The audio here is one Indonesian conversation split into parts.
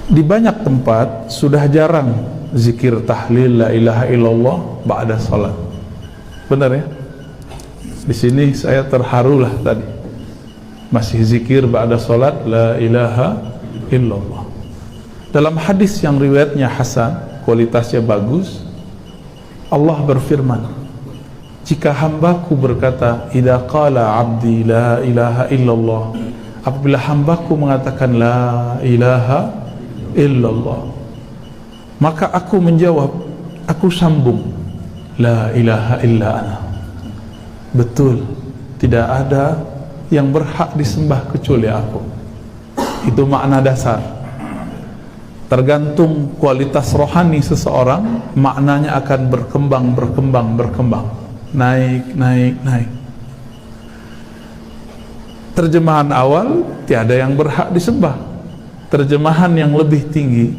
Di banyak tempat sudah jarang zikir tahlil la ilaha illallah ba'da salat. Benar ya? Di sini saya terharulah tadi. Masih zikir ba'da salat la ilaha illallah. Dalam hadis yang riwayatnya hasan, kualitasnya bagus, Allah berfirman, jika hambaku berkata idza qala abdi la ilaha illallah, apabila hambaku mengatakan la ilaha illallah, maka aku menjawab, aku sambung, la ilaha illa ana. Betul, tidak ada yang berhak disembah kecuali aku. Itu makna dasar. Tergantung kualitas rohani seseorang, maknanya akan berkembang, naik. Terjemahan awal, tiada yang berhak disembah. Terjemahan yang lebih tinggi,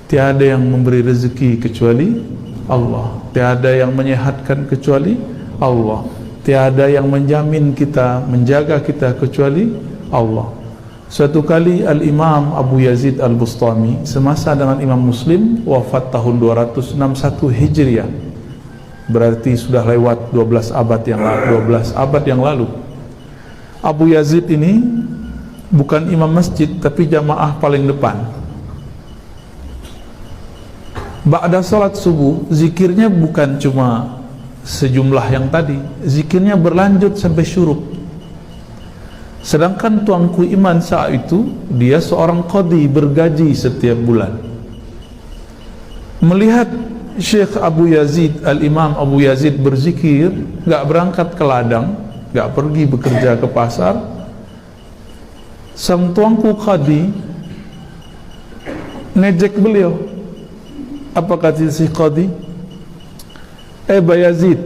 tiada yang memberi rezeki kecuali Allah, tiada yang menyehatkan kecuali Allah, tiada yang menjamin kita, menjaga kita kecuali Allah. Suatu kali Al-Imam Abu Yazid Al-Bustami semasa dengan Imam Muslim wafat tahun 261 Hijriah, berarti sudah lewat 12 abad yang lalu. Abu Yazid ini bukan imam masjid, tapi jamaah paling depan. Ba'da salat subuh, zikirnya bukan cuma sejumlah yang tadi, zikirnya berlanjut sampai syuruk. Sedangkan tuanku iman saat itu, dia seorang qadhi bergaji setiap bulan. Melihat Syekh Abu Yazid, Al-Imam Abu Yazid berzikir, gak berangkat ke ladang, gak pergi bekerja ke pasar, sang tuanku qadhi ngejek beliau. Apa kata si qadhi? Ba Yazid,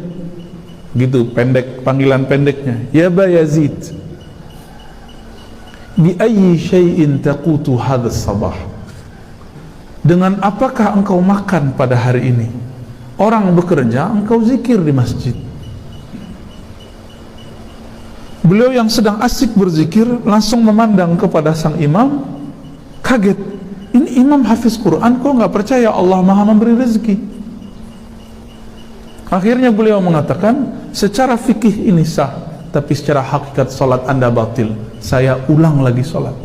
gitu pendek, panggilan pendeknya, ya Ba Yazid, bi ayyi syai'in taqutu hadha sabah, dengan apakah engkau makan pada hari ini? Orang bekerja, engkau zikir di masjid. Beliau yang sedang asyik berzikir langsung memandang kepada sang imam, kaget, ini imam hafiz Quran kok nggak percaya Allah maha memberi rezeki? Akhirnya beliau mengatakan, secara fikih ini sah, tapi secara hakikat salat anda batil, saya ulang lagi salat.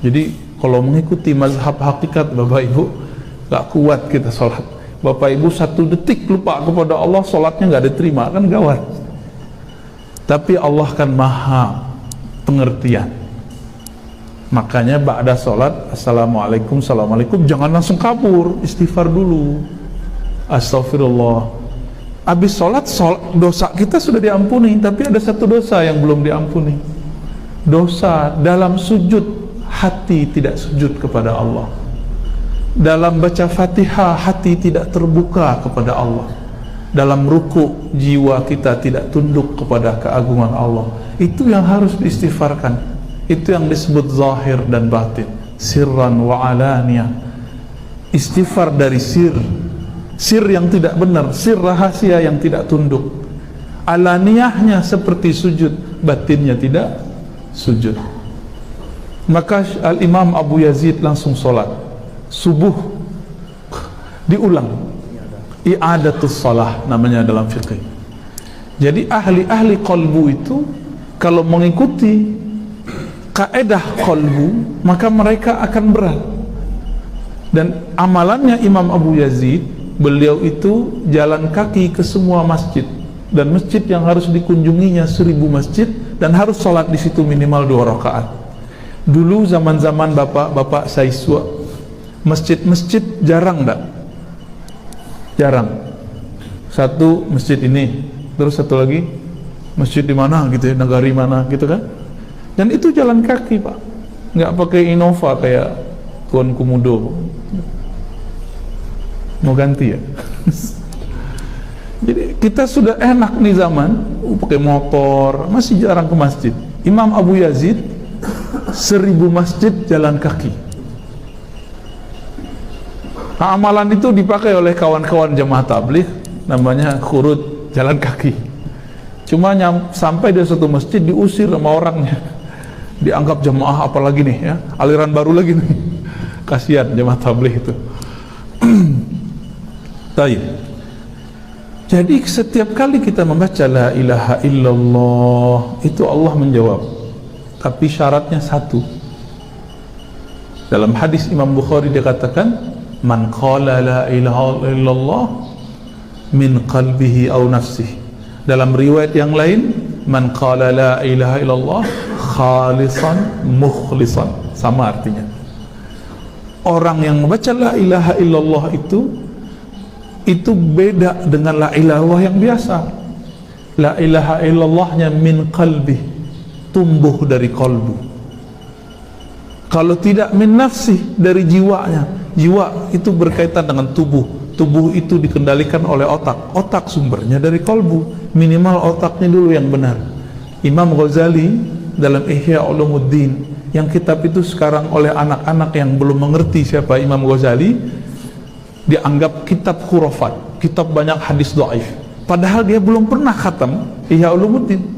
Jadi kalau mengikuti mazhab hakikat Bapak Ibu, gak kuat kita salat. Bapak Ibu 1 detik lupa kepada Allah, salatnya gak diterima, kan gawat. Tapi Allah kan maha pengertian. Makanya ba'da salat, assalamualaikum, assalamualaikum, jangan langsung kabur, istighfar dulu, astagfirullah. Habis sholat, dosa kita sudah diampuni, tapi ada satu dosa yang belum diampuni. Dosa dalam sujud, hati tidak sujud kepada Allah. Dalam baca Fatihah, hati tidak terbuka kepada Allah. Dalam ruku, jiwa kita tidak tunduk kepada keagungan Allah. Itu yang harus diistighfarkan. Itu yang disebut zahir dan batin, sirran wa alaniyah. Istighfar dari sir yang tidak benar, sir rahasia yang tidak tunduk. Alaniyahnya seperti sujud, batinnya tidak sujud. Maka Al-Imam Abu Yazid langsung sholat subuh, diulang, i'adatus shalah namanya dalam fiqh. Jadi ahli-ahli qalbu itu kalau mengikuti kaedah qalbu, maka mereka akan berat. Dan amalannya Imam Abu Yazid, beliau itu jalan kaki ke semua masjid, dan masjid yang harus dikunjunginya 1000 masjid, dan harus sholat di situ minimal 2 rakaat. Dulu zaman-zaman bapak Saiswa, masjid-masjid jarang enggak? Jarang. Satu masjid ini, terus satu lagi masjid di mana gitu ya, negari mana gitu kan? Dan itu jalan kaki Pak, nggak pakai Innova kayak Tuan Kumudo. Mau ganti ya? Jadi kita sudah enak nih zaman, pakai motor, masih jarang ke masjid. Imam Abu Yazid 1000 masjid jalan kaki. Nah, amalan itu dipakai oleh kawan-kawan jemaah tabligh, namanya khurud, jalan kaki. Cuma sampai di suatu masjid diusir sama orangnya, dianggap jemaah apalagi nih ya, aliran baru lagi nih. Kasihan jemaah tabligh itu. Baik. Jadi setiap kali kita membaca la ilaha illallah, itu Allah menjawab. Tapi syaratnya satu. Dalam hadis Imam Bukhari dikatakan, man qala la ilaha illallah min qalbihi aw nafsihi. Dalam riwayat yang lain, man qala la ilaha illallah khalisan mukhlisan. Sama artinya. Orang yang membaca la ilaha illallah itu beda dengan la ilaha illallah yang biasa. La ilaha illallahnya min qalbi, tumbuh dari kalbu. Kalau tidak min nafsi, dari jiwanya. Jiwa itu berkaitan dengan tubuh. Tubuh itu dikendalikan oleh otak. Otak sumbernya dari kalbu. Minimal otaknya dulu yang benar. Imam Ghazali dalam Ihya Ulumuddin, yang kitab itu sekarang oleh anak-anak yang belum mengerti siapa Imam Ghazali, dianggap kitab khurafat, kitab banyak hadis dhaif. Padahal dia belum pernah khatam Ihya Ulumuddin.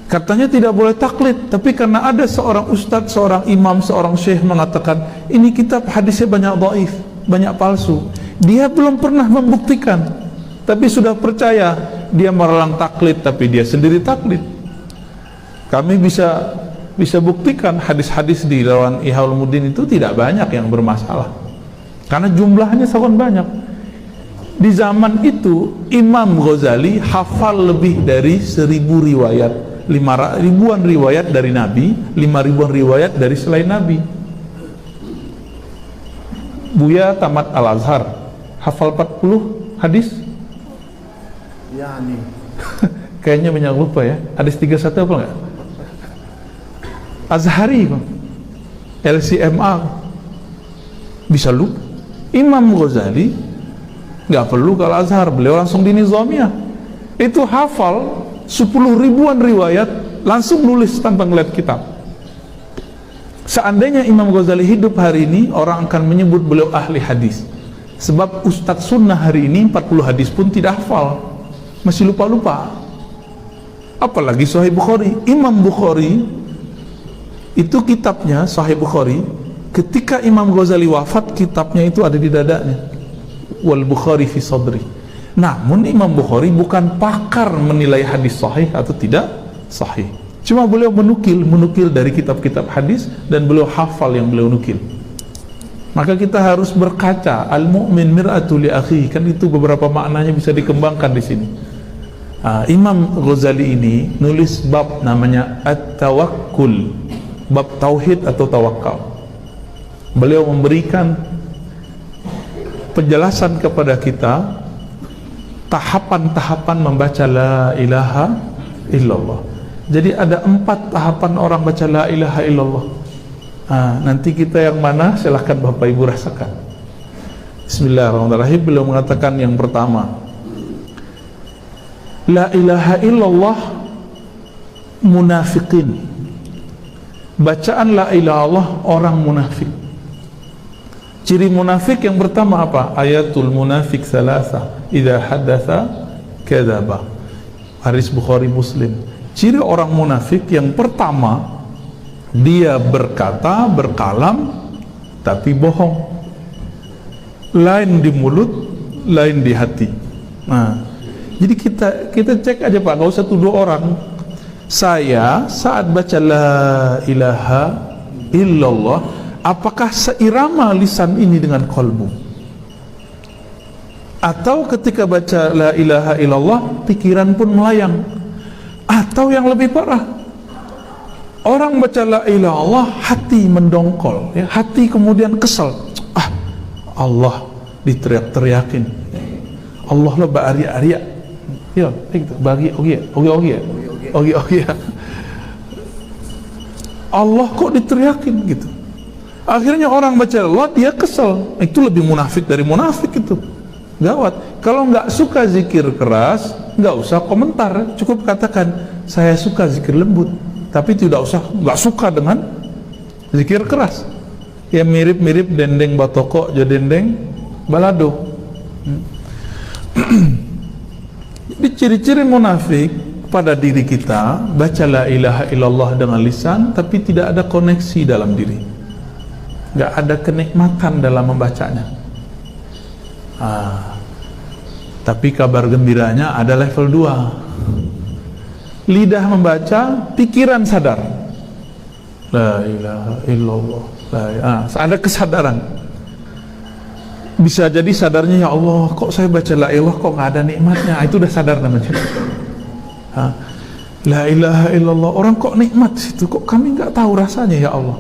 Katanya tidak boleh taklid, tapi karena ada seorang ustadz, seorang imam, seorang syekh mengatakan ini kitab hadisnya banyak dhaif, banyak palsu. Dia belum pernah membuktikan, tapi sudah percaya. Dia melarang taklid, tapi dia sendiri taklid. Kami bisa buktikan hadis-hadis di dalam Ihya Ulumuddin itu tidak banyak yang bermasalah, karena jumlahnya sangat banyak. Di zaman itu Imam Ghazali hafal lebih dari 1000 riwayat, 5.000-an riwayat dari Nabi, 5.000-an riwayat dari selain Nabi. Buya tamat Al-Azhar, hafal 40 hadis? Ya nih. Kayaknya banyak lupa ya. Hadis 31 apa enggak? Azhari kok, LCMA bisa lupa. Imam Ghazali nggak perlu ke Al-Azhar, beliau langsung di Nizamiyah. Itu hafal 10.000-an riwayat, langsung nulis tanpa ngeliat kitab. Seandainya Imam Ghazali hidup hari ini, orang akan menyebut beliau ahli hadis. Sebab Ustadz Sunnah hari ini 40 hadis pun tidak hafal, masih lupa-lupa. Apalagi Sahih Bukhari. Imam Bukhari itu kitabnya Sahih Bukhari, ketika Imam Ghazali wafat, kitabnya itu ada di dadanya. Wal Bukhari fi sadri. Namun Imam Bukhari bukan pakar menilai hadis sahih atau tidak sahih. Cuma beliau menukil dari kitab-kitab hadis, dan beliau hafal yang beliau nukil. Maka kita harus berkaca. Al-mu'min mir'atu li akhi, kan itu beberapa maknanya bisa dikembangkan di sini. Imam Ghazali ini nulis bab namanya At-Tawakkul, bab tauhid atau tawakal. Beliau memberikan penjelasan kepada kita tahapan-tahapan membaca la ilaha illallah. Jadi ada 4 tahapan orang baca la ilaha illallah. Nanti kita yang mana silahkan Bapak Ibu rasakan. Bismillahirrahmanirrahim. Beliau mengatakan yang pertama, la ilaha illallah munafiqin. Bacaan la ilaha illallah orang munafik. Ciri munafik yang pertama apa? Ayatul munafik salasa, idza haddatsa kadzaba. Hadis Bukhari Muslim. Ciri orang munafik yang pertama, dia berkata, berkalam, tapi bohong. Lain di mulut, lain di hati. Jadi kita cek aja Pak, nggak usah tuduh orang. Saya saat baca la ilaha illallah, apakah seirama lisan ini dengan kalbu? Atau ketika baca la ilaha illallah, pikiran pun melayang? Atau yang lebih parah, orang baca la ilaha illallah, hati mendongkol, ya, hati kemudian kesel. Allah diteriak-teriakin, Allah lo ba'ari-ari, ya, gitu, bagi oke. Allah kok diteriakin gitu. Akhirnya orang baca Allah, dia kesel. Itu lebih munafik dari munafik itu. Gawat. Kalau nggak suka zikir keras, nggak usah komentar, cukup katakan saya suka zikir lembut, tapi nggak suka dengan zikir keras. Ya mirip-mirip dendeng batoko jadi dendeng balado. Jadi ciri-ciri munafik pada diri kita, baca la ilaha illallah dengan lisan tapi tidak ada koneksi dalam diri. nggak ada kenikmatan dalam membacanya. Tapi kabar gembiranya ada level 2. Lidah membaca, pikiran sadar. La ilaha illallah. Ada kesadaran. Bisa jadi sadarnya, ya Allah, kok saya baca la ilah kok nggak ada nikmatnya. Itu udah sadar namanya. La ilaha illallah, orang kok nikmat situ, kok kami nggak tahu rasanya ya Allah.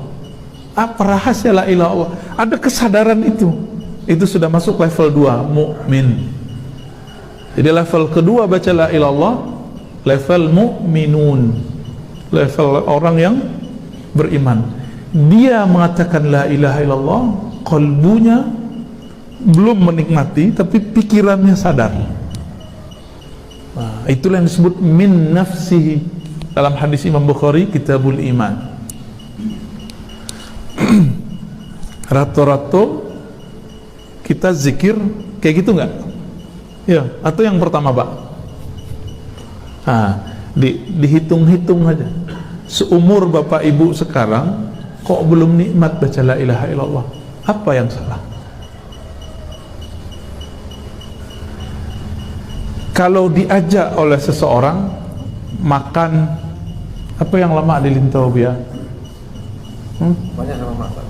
Apa rahasia la ilaha illallah? Ada kesadaran itu sudah masuk level 2, mukmin. Jadi level kedua baca la ilaha illallah, level mukminun, level orang yang beriman. Dia mengatakan la ilaha illallah, qalbunya belum menikmati, tapi pikirannya sadar. Nah, itulah yang disebut min nafsihi dalam hadis Imam Bukhari, Kitabul Iman. Rato-rato kita zikir kayak gitu nggak? Ya, atau yang pertama, Pak? Dihitung-hitung aja. Seumur Bapak Ibu sekarang kok belum nikmat baca la ilaha illallah? Apa yang salah? Kalau diajak oleh seseorang makan apa yang lama di Lintau, Banyak yang masak.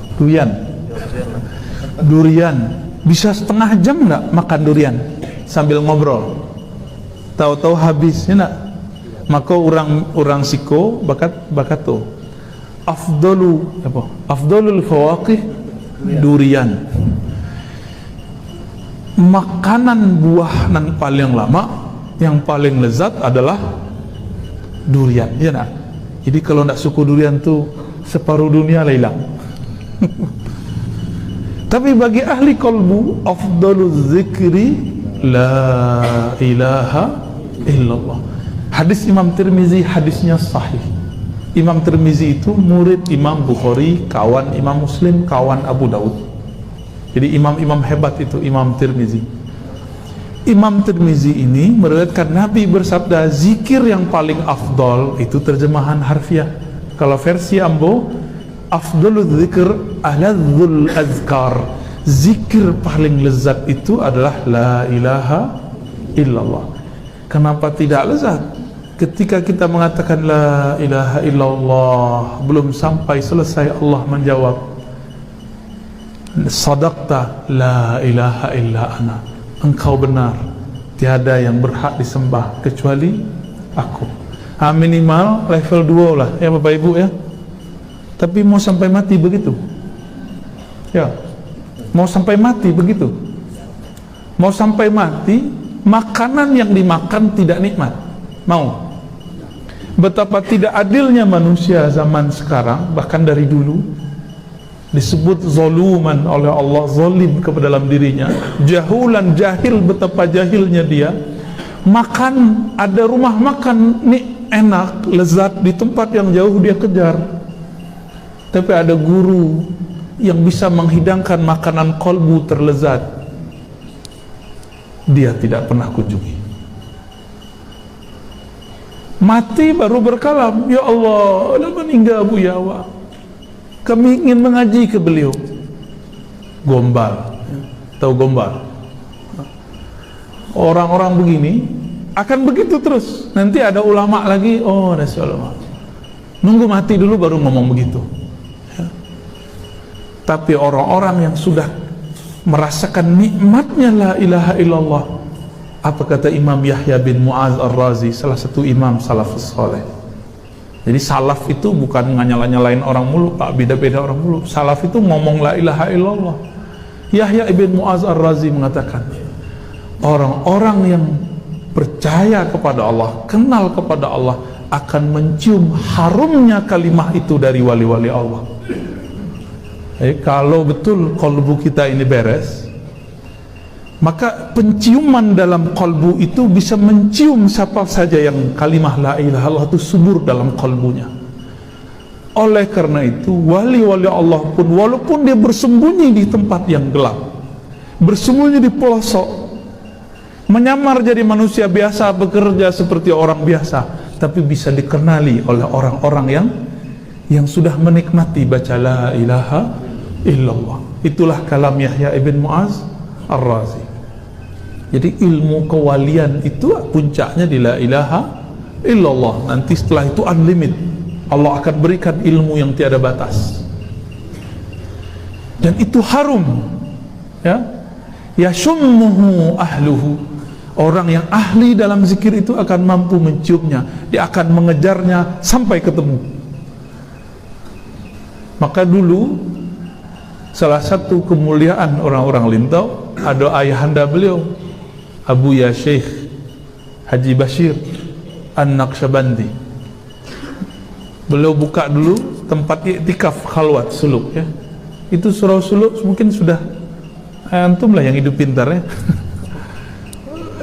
Durian. Bisa setengah jam nggak makan durian sambil ngobrol? Tahu-tahu habis, ya nak? Maka orang siko bakat tuh. Afdalul fawaqih durian. Makanan buah yang paling lama, yang paling lezat adalah durian, ya nak? Jadi kalau nak suku durian tuh separuh dunia lah hilang. Tapi bagi ahli qalbu, afdalul zikri la ilaha illallah. Hadis Imam Tirmizi, hadisnya sahih. Imam Tirmizi itu murid Imam Bukhari, kawan Imam Muslim, kawan Abu Daud. Jadi imam-imam hebat itu Imam Tirmizi. Imam Tirmizi ini meriwayatkan Nabi bersabda, zikir yang paling afdol, itu terjemahan harfiah. Kalau versi Ambo, afdalul zikr aladzul azkar. Zikir paling lezat itu adalah la ilaha illallah. Kenapa tidak lezat? Ketika kita mengatakan la ilaha illallah, belum sampai selesai Allah menjawab, sadaqta la ilaha illa ana. Engkau benar, tiada yang berhak disembah kecuali aku. Minimal level 2 lah ya Bapak Ibu ya. Tapi mau sampai mati begitu? Ya. Mau sampai mati begitu? Mau sampai mati, makanan yang dimakan tidak nikmat. Mau? Betapa tidak adilnya manusia zaman sekarang, bahkan dari dulu disebut zoluman oleh Allah, zalim kepada dalam dirinya, jahulan, jahil, betapa jahilnya dia. Makan, ada rumah makan nih enak, lezat, di tempat yang jauh dia kejar. Tapi ada guru yang bisa menghidangkan makanan kolbu terlezat, dia tidak pernah kunjungi. Mati baru berkalam, ya Allah, dah meninggal Buya Awak, kami ingin mengaji ke beliau. Gombal, tahu gombal? Orang-orang begini akan begitu terus. Nanti ada ulama lagi, oh ada ulama, nunggu mati dulu baru ngomong begitu ya. Tapi orang-orang yang sudah merasakan nikmatnya la ilaha illallah, apa kata Imam Yahya bin Mu'az Ar-Razi, salah satu imam salafus saleh. Jadi salaf itu bukan nyala-nyalain orang mulu, Pak, beda-beda orang mulu. Salaf itu ngomong la ilaha illallah. Yahya bin Mu'az Ar-Razi mengatakan, orang-orang yang percaya kepada Allah, kenal kepada Allah, akan mencium harumnya kalimah itu dari wali-wali Allah. Kalau betul kolbu kita ini beres, maka penciuman dalam kolbu itu bisa mencium siapa saja yang kalimah la ilaha illallah itu subur dalam kolbunya. Oleh karena itu, wali-wali Allah pun, walaupun dia bersembunyi di tempat yang gelap, bersembunyi di pelosok, menyamar jadi manusia biasa, bekerja seperti orang biasa, tapi bisa dikenali oleh orang-orang yang sudah menikmati baca la ilaha illallah. Itulah kalam Yahya ibn Mu'az Ar-Razi. Jadi ilmu kewalian itu puncaknya di la ilaha illallah. Nanti setelah itu unlimited, Allah akan berikan ilmu yang tiada batas, dan itu harum, ya, yashummuhu ahluhu. Orang yang ahli dalam zikir itu akan mampu menciumnya, dia akan mengejarnya sampai ketemu. Maka dulu salah satu kemuliaan orang-orang Lintau, ada ayahanda beliau, Abu Ya Syekh Haji Bashir An-Naqsyabandi. Beliau buka dulu tempat iktikaf khalwat suluk, ya. Itu surau suluk mungkin sudah antum lah yang hidup pintar, ya.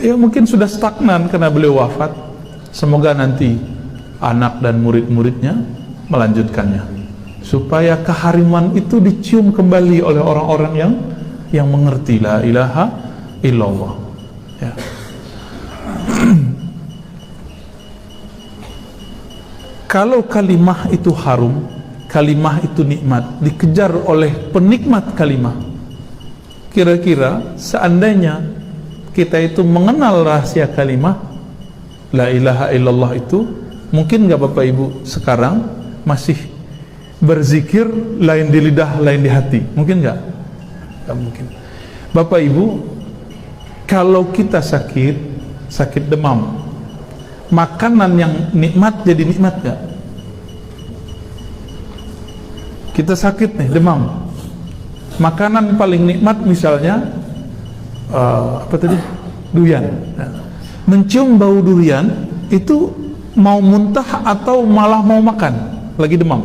Ya mungkin sudah stagnan karena beliau wafat. Semoga nanti anak dan murid-muridnya melanjutkannya, supaya kehariman itu dicium kembali oleh orang-orang yang mengerti la ilaha illallah, ya. Kalau kalimah itu harum, kalimah itu nikmat, dikejar oleh penikmat kalimah, kira-kira seandainya kita itu mengenal rahasia kalimah la ilaha illallah itu, mungkin gak Bapak Ibu sekarang masih berzikir lain di lidah lain di hati? Mungkin gak? Gak mungkin. Bapak Ibu, kalau kita sakit demam, makanan yang nikmat jadi nikmat gak? Kita sakit nih, demam, makanan paling nikmat misalnya apa tadi? Durian. Mencium bau durian itu mau muntah atau malah mau makan lagi demam?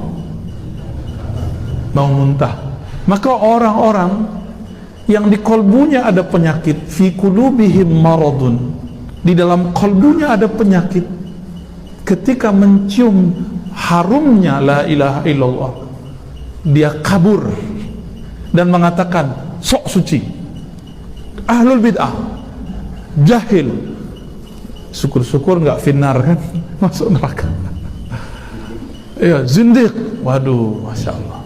Mau muntah. Maka orang-orang yang di kolbunya ada penyakit, fi qulubihim maradun, di dalam kolbunya ada penyakit, ketika mencium harumnya la ilaha illallah, dia kabur dan mengatakan sok suci. Ahlul bid'ah, jahil, syukur-syukur nggak finnar kan, masuk neraka. Ya, zindiq, waduh, masya Allah.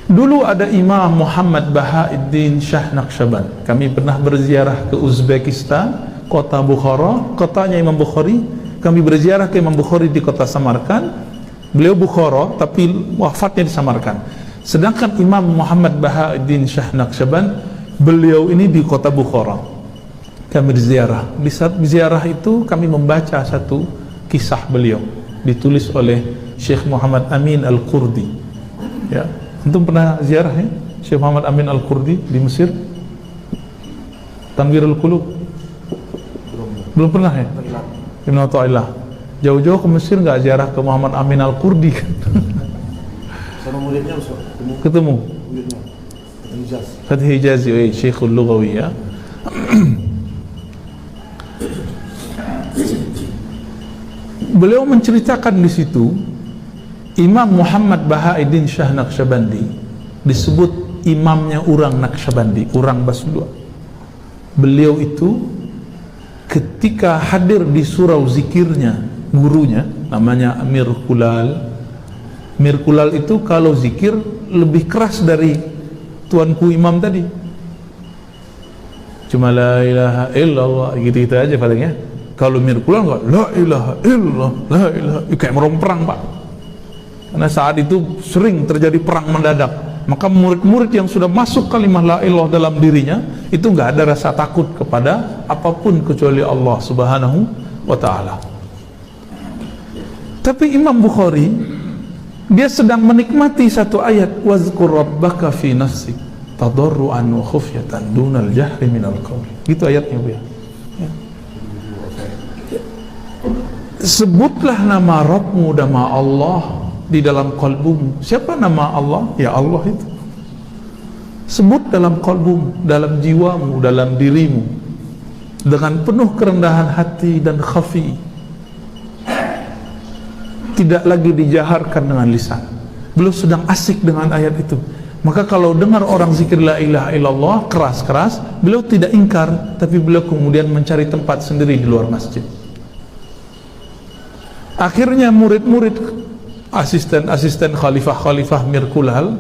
Dulu ada Imam Muhammad Bahauddin Shah Naqsyaband. Kami pernah berziarah ke Uzbekistan, kota Bukhara, kotanya Imam Bukhari. Kami berziarah ke Imam Bukhari di kota Samarkand. Beliau Bukhara, tapi wafatnya di Samarkand. Sedangkan Imam Muhammad Bahauddin Shah Naqsyaband, beliau ini di kota Bukhara. Kami berziarah. Di saat ziarah itu kami membaca satu kisah beliau, ditulis oleh Syekh Muhammad Amin Al-Qurdi, ya. Antum pernah ziarah, ya, Syekh Muhammad Amin Al-Qurdi di Mesir? Tanwirul Qulub? Belum pernah, ya? Ibn Athaillah. Jauh-jauh ke Mesir nggak ziarah ke Muhammad Amin Al-Qurdi? Sama muridnya ketemu muridnya Fatih Hijazi, Syekhul Lughawi, ya. Beliau menceritakan di situ, Imam Muhammad Bahauddin Shah Naqsyabandi disebut imamnya orang Naqsyabandi, orang Basudua. Beliau itu ketika hadir di surau zikirnya, gurunya namanya Amir Kulal. Amir Kulal itu kalau zikir lebih keras dari tuanku imam tadi. Cuma la ilaha illallah gitu-gitu aja palingnya. Kalau Amir Kulal enggak, la ilaha illallah, la ilaha, kayak meromperang, Pak. Karena saat itu sering terjadi perang mendadak. Maka murid-murid yang sudah masuk kalimah la ilallah dalam dirinya itu enggak ada rasa takut kepada apapun kecuali Allah Subhanahu wa ta'ala. Tapi Imam Bukhari, dia sedang menikmati satu ayat, wazkur rabbaka fi nafsik tadarruan wa khufyatan dunal jahri minal qawl. Gitu ayatnya, Bu, ya. Sebutlah nama Rabbmu, nama Allah di dalam kalbumu. Siapa nama Allah? Ya Allah itu. Sebut dalam kalbumu, dalam jiwamu, dalam dirimu, dengan penuh kerendahan hati dan khafi. Tidak lagi dijaharkan dengan lisan. Beliau sedang asik dengan ayat itu. Maka kalau dengar orang zikir la ilaha illallah keras-keras, beliau tidak ingkar, tapi beliau kemudian mencari tempat sendiri di luar masjid. Akhirnya murid-murid, asisten-asisten khalifah-khalifah Mir Kulal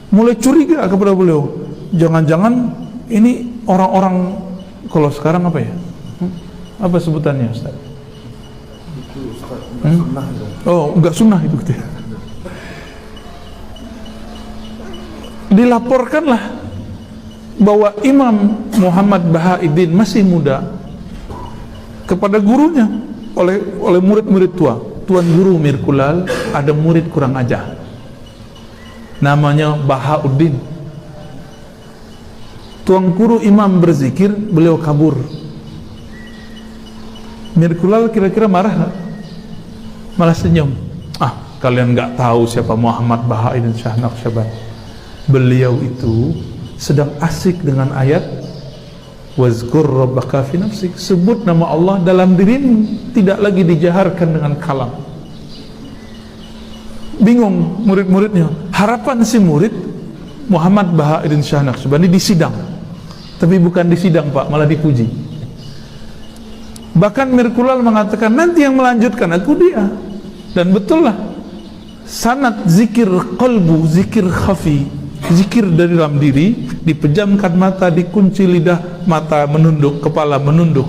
mulai curiga kepada beliau. Jangan-jangan ini orang-orang, kalau sekarang apa ya? Apa sebutannya Ustaz? Itu Ustaz, sunnah itu. Oh, enggak sunnah itu gitu ya. Dilaporkanlah bahwa Imam Muhammad Bahauddin masih muda kepada gurunya oleh murid-murid tua. Tuan guru Mirkulal ada murid kurang ajar, namanya Bahauddin. Tuan guru Imam berzikir, beliau kabur. Mirkulal kira-kira marah nggak? Malah senyum. Kalian nggak tahu siapa Muhammad Bahauddin Shah Naqsyabandi. Beliau itu sedang asik dengan ayat wazkur rabbaka fi nafsik, sebut nama Allah dalam dirimu, tidak lagi dijaharkan dengan kalam. Bingung murid-muridnya. Harapan si murid Muhammad Bahauddin Shah Naqsyabandi disidang, tapi bukan disidang Pak, malah dipuji. Bahkan Mirkulal mengatakan nanti yang melanjutkan aku dia. Dan betul lah, sanad zikir qalbu, zikir khafi, zikir dari dalam diri, dipejamkan mata, dikunci lidah, mata menunduk, kepala menunduk,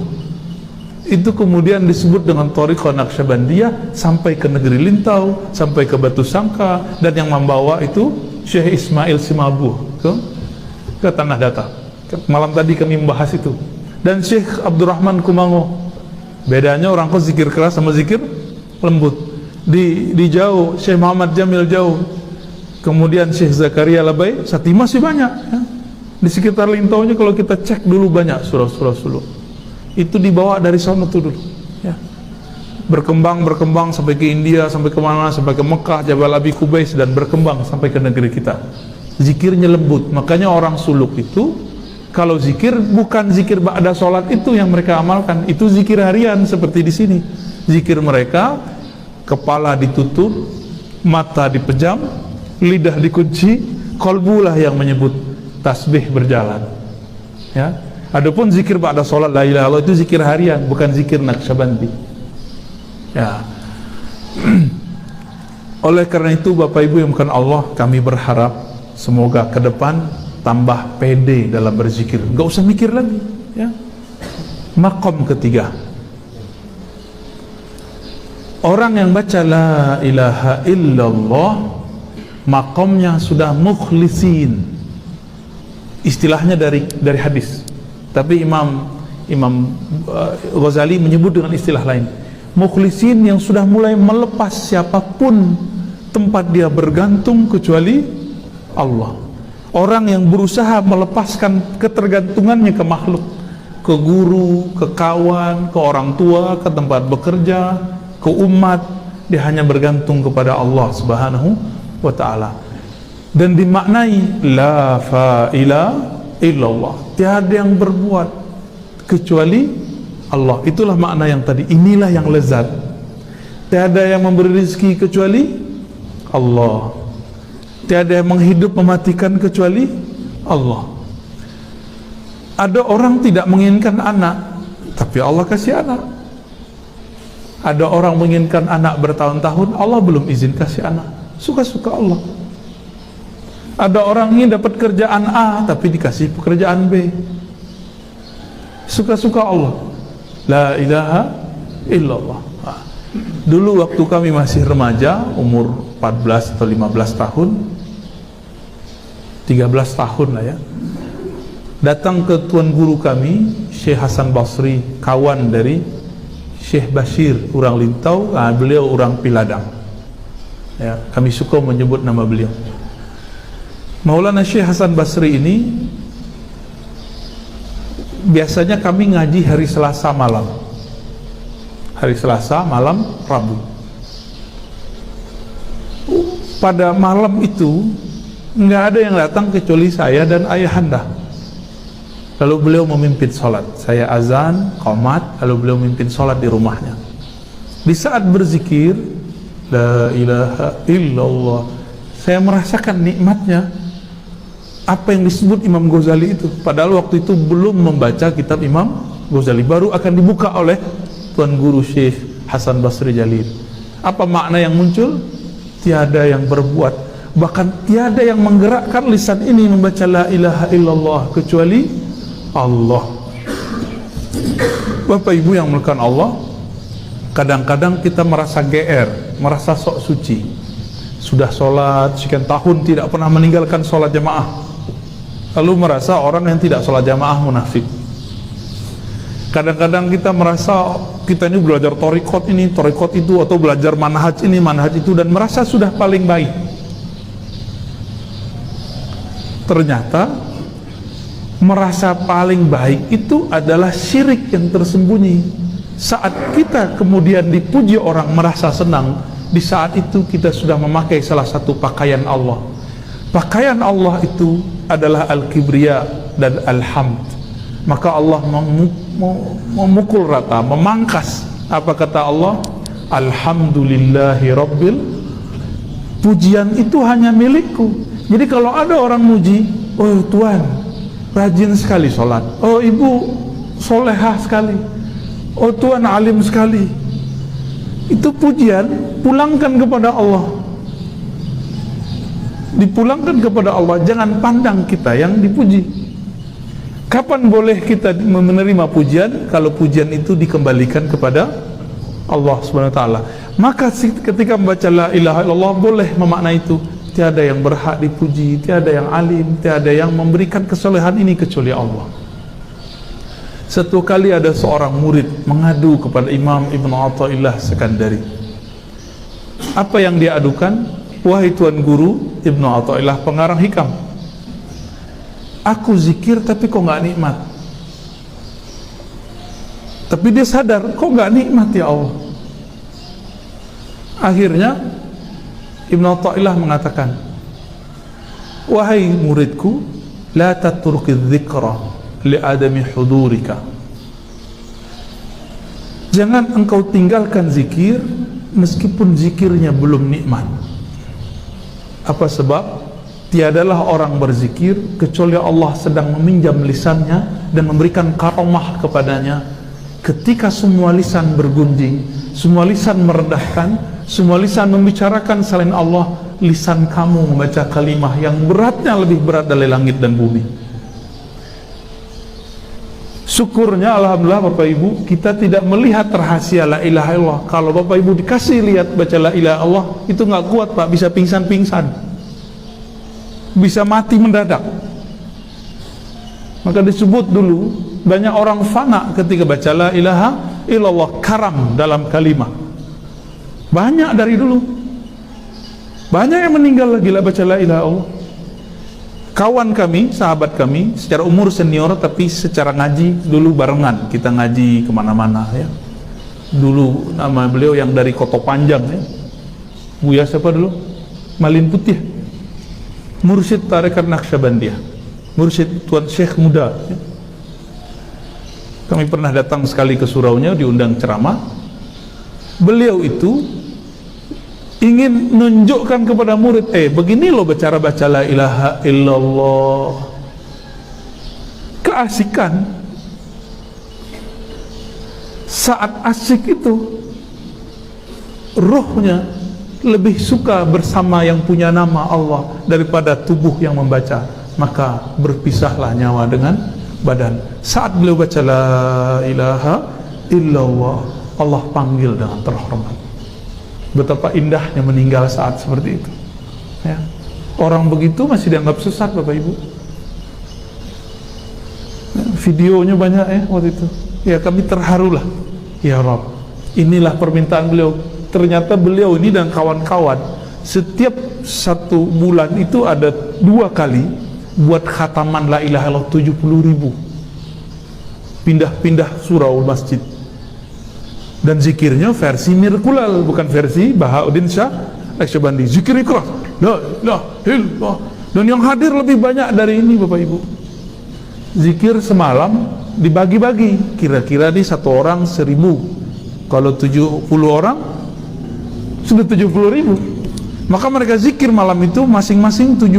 itu kemudian disebut dengan Thariqah Naqsyabandiyah sampai ke negeri Lintau, sampai ke Batu Sangka, dan yang membawa itu Syekh Ismail Simabuh ke Tanah Datar. Malam tadi kami membahas itu. Dan Syekh Abdurrahman Kumango, bedanya orang kok zikir keras sama zikir lembut. Di jauh Syekh Muhammad Jamil jauh, kemudian Syekh Zakaria Labai Sati masih banyak ya. Di sekitar Lintaunya kalau kita cek dulu banyak surah-surah suluk itu dibawa dari sana tuh dulu ya. Berkembang sampai ke India, sampai ke mana, sampai ke Mekah, Jabal Abi Kubais, dan berkembang sampai ke negeri kita. Zikirnya lembut. Makanya orang suluk itu kalau zikir bukan zikir ba'da sholat itu yang mereka amalkan, itu zikir harian seperti di sini. Zikir mereka, kepala ditutup, mata dipejam, lidah dikunci, kolbulah yang menyebut tasbih berjalan ya. Adapun zikir ba'da sholat la ilaha illallah itu zikir harian, bukan zikir Naqsyabandi ya. Oleh karena itu Bapak Ibu yang bukan Allah, kami berharap semoga ke depan tambah pede dalam berzikir, gak usah mikir lagi ya. Maqam ketiga, orang yang baca la ilaha illallah maqamnya sudah mukhlisin. Istilahnya dari hadis, tapi Imam Ghazali menyebut dengan istilah lain, mukhlisin yang sudah mulai melepas siapapun tempat dia bergantung kecuali Allah. Orang yang berusaha melepaskan ketergantungannya ke makhluk, ke guru, ke kawan, ke orang tua, ke tempat bekerja, ke umat, dia hanya bergantung kepada Allah Subhanahu wa ta'ala. Dan dimaknai la fa'ila illallah, tiada yang berbuat kecuali Allah. Itulah makna yang tadi, inilah yang lezat. Tiada yang memberi rezeki kecuali Allah, tiada yang menghidup mematikan kecuali Allah. Ada orang tidak menginginkan anak, tapi Allah kasih anak. Ada orang menginginkan anak bertahun-tahun, Allah belum izin kasih anak, suka-suka Allah. Ada orang ingin dapat kerjaan A tapi dikasih pekerjaan B, suka-suka Allah. La ilaha illallah. Dulu waktu kami masih remaja, umur 14 atau 15 tahun, 13 tahun lah ya, datang ke tuan guru kami Syekh Hasan Basri, kawan dari Syekh Bashir orang Lintau, beliau orang Piladang ya, kami suka menyebut nama beliau. Maulana Syekh Hasan Basri ini biasanya kami ngaji hari Selasa malam, hari Selasa malam Rabu. Pada malam itu nggak ada yang datang kecuali saya dan ayahanda. Lalu beliau memimpin sholat, saya azan, qomat, lalu beliau memimpin sholat di rumahnya. Di saat berzikir la ilaha illallah, saya merasakan nikmatnya apa yang disebut Imam Ghazali itu. Padahal waktu itu belum membaca kitab Imam Ghazali, baru akan dibuka oleh tuan guru Syekh Hasan Basri Jalil. Apa makna yang muncul? Tiada yang berbuat. Bahkan tiada yang menggerakkan lisan ini membaca la ilaha illallah kecuali Allah. Bapak Ibu yang melakukan Allah, kadang-kadang kita merasa GR, merasa sok suci. Sudah sholat sekian tahun tidak pernah meninggalkan sholat jamaah, lalu merasa orang yang tidak sholat jamaah munafik. Kadang-kadang kita merasa kita ini belajar torikot ini, torikot itu, atau belajar manhaj ini, manhaj itu, dan merasa sudah paling baik. Ternyata merasa paling baik itu adalah syirik yang tersembunyi. Saat kita kemudian dipuji orang merasa senang, di saat itu kita sudah memakai salah satu pakaian Allah. Pakaian Allah itu adalah al-kibriya dan al-hamd. Maka Allah memukul rata, memangkas. Apa kata Allah? Alhamdulillahi Rabbil. Pujian itu hanya milikku. Jadi kalau ada orang muji, oh Tuhan rajin sekali sholat, oh ibu solehah sekali, oh Tuhan alim sekali, itu pujian pulangkan kepada Allah, dipulangkan kepada Allah. Jangan pandang kita yang dipuji. Kapan boleh kita menerima pujian? Kalau pujian itu dikembalikan kepada Allah Subhanahu wa taala. Maka ketika membaca la ilaha illallah boleh memaknai itu. Tiada yang berhak dipuji, tiada yang alim, tiada yang memberikan kesolehan ini kecuali Allah. Satu kali ada seorang murid mengadu kepada Imam Ibn Athaillah Sekandari. Apa yang dia adukan? Wahai Tuan Guru, Ibn Athaillah pengarang hikam, aku zikir tapi kok gak nikmat. Tapi dia sadar, kok gak nikmat ya Allah. Akhirnya Ibn Athaillah mengatakan, wahai muridku, la tatruki dzikra li adami hudurika. Jangan engkau tinggalkan zikir meskipun zikirnya belum nikmat. Apa sebab? Tiadalah orang berzikir kecuali Allah sedang meminjam lisannya dan memberikan karamah kepadanya. Ketika semua lisan bergunjing, semua lisan merendahkan, semua lisan membicarakan selain Allah, lisan kamu membaca kalimah yang beratnya lebih berat dari langit dan bumi. Syukurnya alhamdulillah Bapak Ibu, kita tidak melihat rahasia la ilaha illallah. Kalau Bapak Ibu dikasih lihat baca la ilaha illallah, itu nggak kuat Pak, bisa pingsan-pingsan, bisa mati mendadak. Maka disebut dulu banyak orang fana ketika baca la ilaha illallah, karam dalam kalimat. Banyak dari dulu, banyak yang meninggal gila baca la ilaha illallah. Kawan kami, sahabat kami, secara umur senior tapi secara ngaji dulu barengan, kita ngaji kemana-mana ya. Dulu nama beliau yang dari Koto Panjang ya, Buya siapa dulu? Malin Putih, Mursyid Tarekat Naqsyabandiyah, Mursyid Tuan Syekh muda ya. Kami pernah datang sekali ke suraunya, diundang ceramah. Beliau itu ingin menunjukkan kepada murid, begini loh cara baca la ilaha illallah. Keasikan. Saat asik itu ruhnya lebih suka bersama yang punya nama Allah daripada tubuh yang membaca. Maka berpisahlah nyawa dengan badan. Saat beliau baca la ilaha illallah, Allah panggil dengan terhormat. Betapa indahnya meninggal saat seperti itu ya. Orang begitu masih dianggap sesat Bapak Ibu ya, videonya banyak ya waktu itu ya. Kami terharulah, ya Rabb, inilah permintaan beliau. Ternyata beliau ini dan kawan-kawan setiap satu bulan itu ada 2 kali buat khataman la ilaha illallah 70.000, pindah-pindah surau masjid. Dan zikirnya versi Mirkulal, bukan versi Bahauddin Shah Naqsyabandi. Zikir ikhlas, la ilaha illallah. Dan yang hadir lebih banyak dari ini Bapak Ibu. Zikir semalam dibagi-bagi, kira-kira di satu orang 1.000. Kalau 70 orang sudah 70.000. Maka mereka zikir malam itu masing-masing 10.000.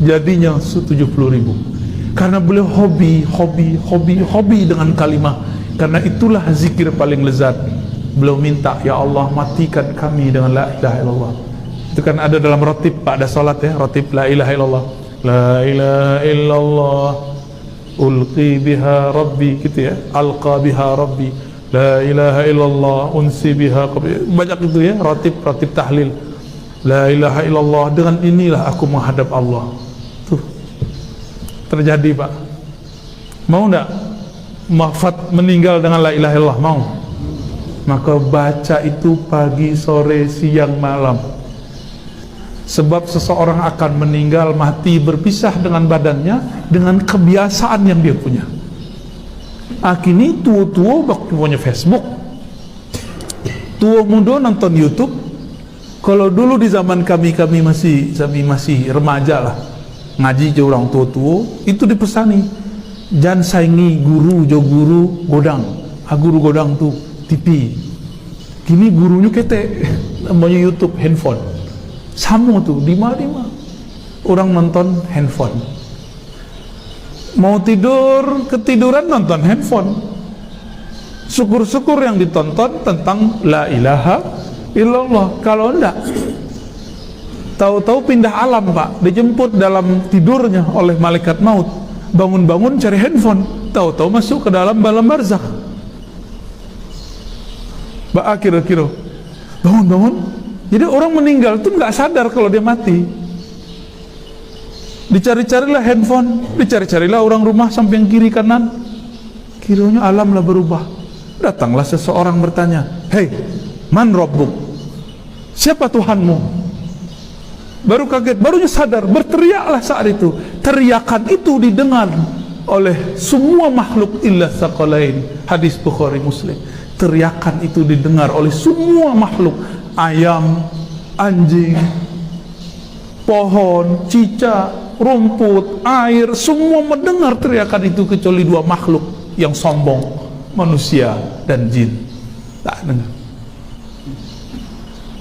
Jadinya 70.000. Karena beliau hobi dengan kalimah. Karena itulah zikir paling lezat. Beliau minta, ya Allah matikan kami dengan la ilaha illallah. Itu kan ada dalam rotib Pak, ada salat ya, rotib la ilaha illallah, la ilaha illallah ulqi biha rabbi, gitu ya, alqa biha rabbi, la ilaha illallah unsi biha qabri. Banyak itu ya, rotib tahlil. La ilaha illallah, dengan inilah aku menghadap Allah. Tuh terjadi Pak. Mau enggak wafat meninggal dengan la ilaha illallah? Mau? Maka baca itu pagi, sore, siang, malam. Sebab seseorang akan meninggal, mati, berpisah dengan badannya dengan kebiasaan yang dia punya. Kini tua-tua punya Facebook, tua muda nonton YouTube. Kalau dulu di zaman kami masih remaja lah, ngaji je orang tua-tua, itu dipesani, jangan saingi guru, jo guru godang, guru godang tuh TV. Kini gurunya kete, namanya YouTube, handphone. Sama tuh, di mana orang nonton handphone. Mau tidur, ketiduran nonton handphone. Syukur-syukur yang ditonton tentang la ilaha illallah. Kalau enggak, tahu-tahu pindah alam Pak, dijemput dalam tidurnya oleh malaikat maut. Bangun-bangun cari handphone, tahu-tahu masuk ke dalam barzakh. Kira-kira bangun-bangun. Jadi orang meninggal itu nggak sadar kalau dia mati. Dicari-carilah handphone, dicari-carilah orang rumah samping kiri kanan. Kiranya alam lah berubah. Datanglah seseorang bertanya, "Hei, man rabbuk? Siapa Tuhanmu?" Baru kaget, barunya sadar, berteriaklah saat itu. Teriakan itu didengar oleh semua makhluk illa tsaqalain. Hadis Bukhari Muslim. Teriakan itu didengar oleh semua makhluk. Ayam, anjing, pohon, cicak, rumput, air, semua mendengar teriakan itu kecuali dua makhluk yang sombong, manusia dan jin. Tak dengar.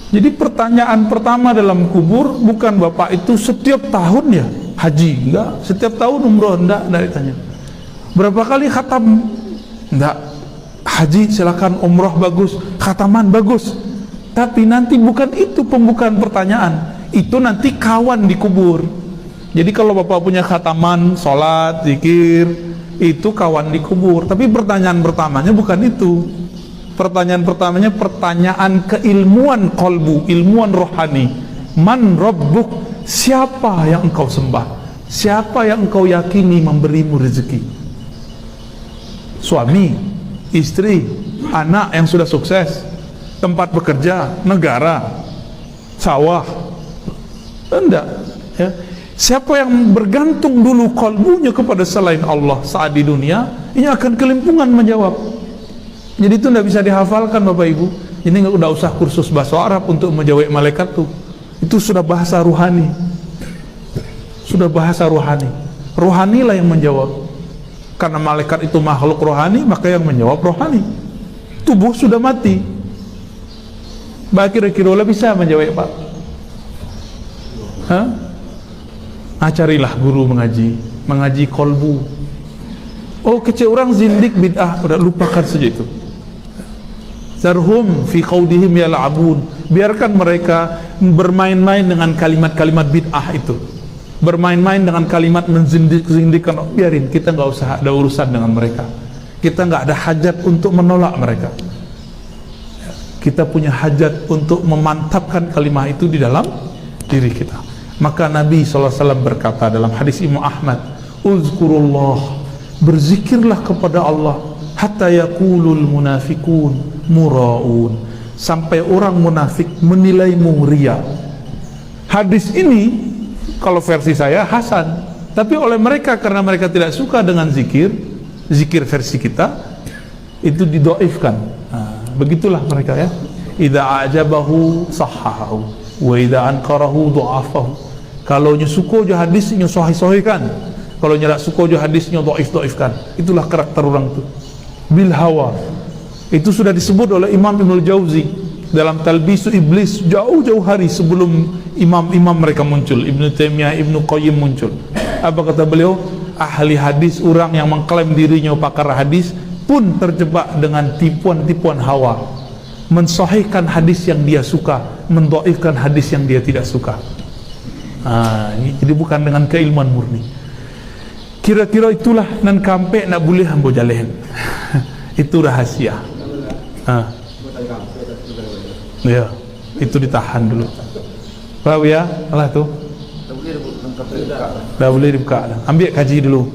Jadi pertanyaan pertama dalam kubur bukan Bapak itu setiap tahun ya haji, enggak, setiap tahun umroh, enggak ditanya. Berapa kali khatam? Enggak. Haji silakan, umroh bagus, khataman bagus. Tapi nanti bukan itu pembukaan pertanyaan, itu nanti kawan di kubur. Jadi kalau Bapak punya khataman, sholat, zikir, itu kawan di kubur. Tapi pertanyaan pertamanya bukan itu. Pertanyaan pertamanya pertanyaan keilmuan kolbu, ilmuwan rohani. Man rabbuk, siapa yang engkau sembah? Siapa yang engkau yakini memberimu rezeki? Suami, istri, anak yang sudah sukses, tempat bekerja, negara, sawah, enggak ya. Siapa yang bergantung dulu kalbunya kepada selain Allah saat di dunia, ini akan kelimpungan menjawab. Jadi itu enggak bisa dihafalkan Bapak Ibu. Ini enggak usah kursus bahasa Arab untuk menjawab malaikat tuh. Itu sudah bahasa ruhani. Sudah bahasa ruhani. Rohanilah yang menjawab. Karena malaikat itu makhluk rohani, maka yang menjawab rohani. Tubuh sudah mati. Kira-kira bisa menjawab Pak? Carilah guru mengaji kolbu. Oh, kecil orang zindik bid'ah, udah lupakan saja itu. Zarhum fi qaudihim yal'abun. Biarkan mereka bermain-main dengan kalimat-kalimat bid'ah itu. Bermain-main dengan kalimat menzindik-zindikkan. Biarin, kita nggak usah ada urusan dengan mereka. Kita nggak ada hajat untuk menolak mereka. Kita punya hajat untuk memantapkan kalimat itu di dalam diri kita. Maka Nabi SAW berkata dalam hadis Imam Ahmad, uzkurullah, berzikirlah kepada Allah, hatta yaqulul munafiqun muraun, sampai orang munafik menilaimu ria. Hadis ini kalau versi saya hasan, tapi oleh mereka karena mereka tidak suka dengan zikir versi kita itu didoifkan. Begitulah mereka ya. Idza ajabahu sahhahu wa idza ankarahu dha'afahu. Kalau nya suka je hadisnya sahih-sahihkan, kalau nya tak suka je hadisnya dhaif-dhaifkan. Itulah karakter orang itu. Bil hawa. Itu sudah disebut oleh Imam Ibnu Jauzi dalam Talbisu Iblis jauh-jauh hari sebelum imam-imam mereka muncul, Ibnu Taimiyah, Ibnu Qayyim muncul. Apa kata beliau? Ahli hadis, orang yang mengklaim dirinya pakar hadis pun terjebak dengan tipuan-tipuan hawa. mensahihkan hadis yang dia suka, mendhaifkan hadis yang dia tidak suka. Jadi bukan dengan keilmuan murni. Kira-kira itulah nan kampe nak boleh hambo jalen. Itu rahasia. Ya, itu ditahan dulu. Tahu ya, Allah tuh. Dah boleh dibuka. Ambil kaji dulu.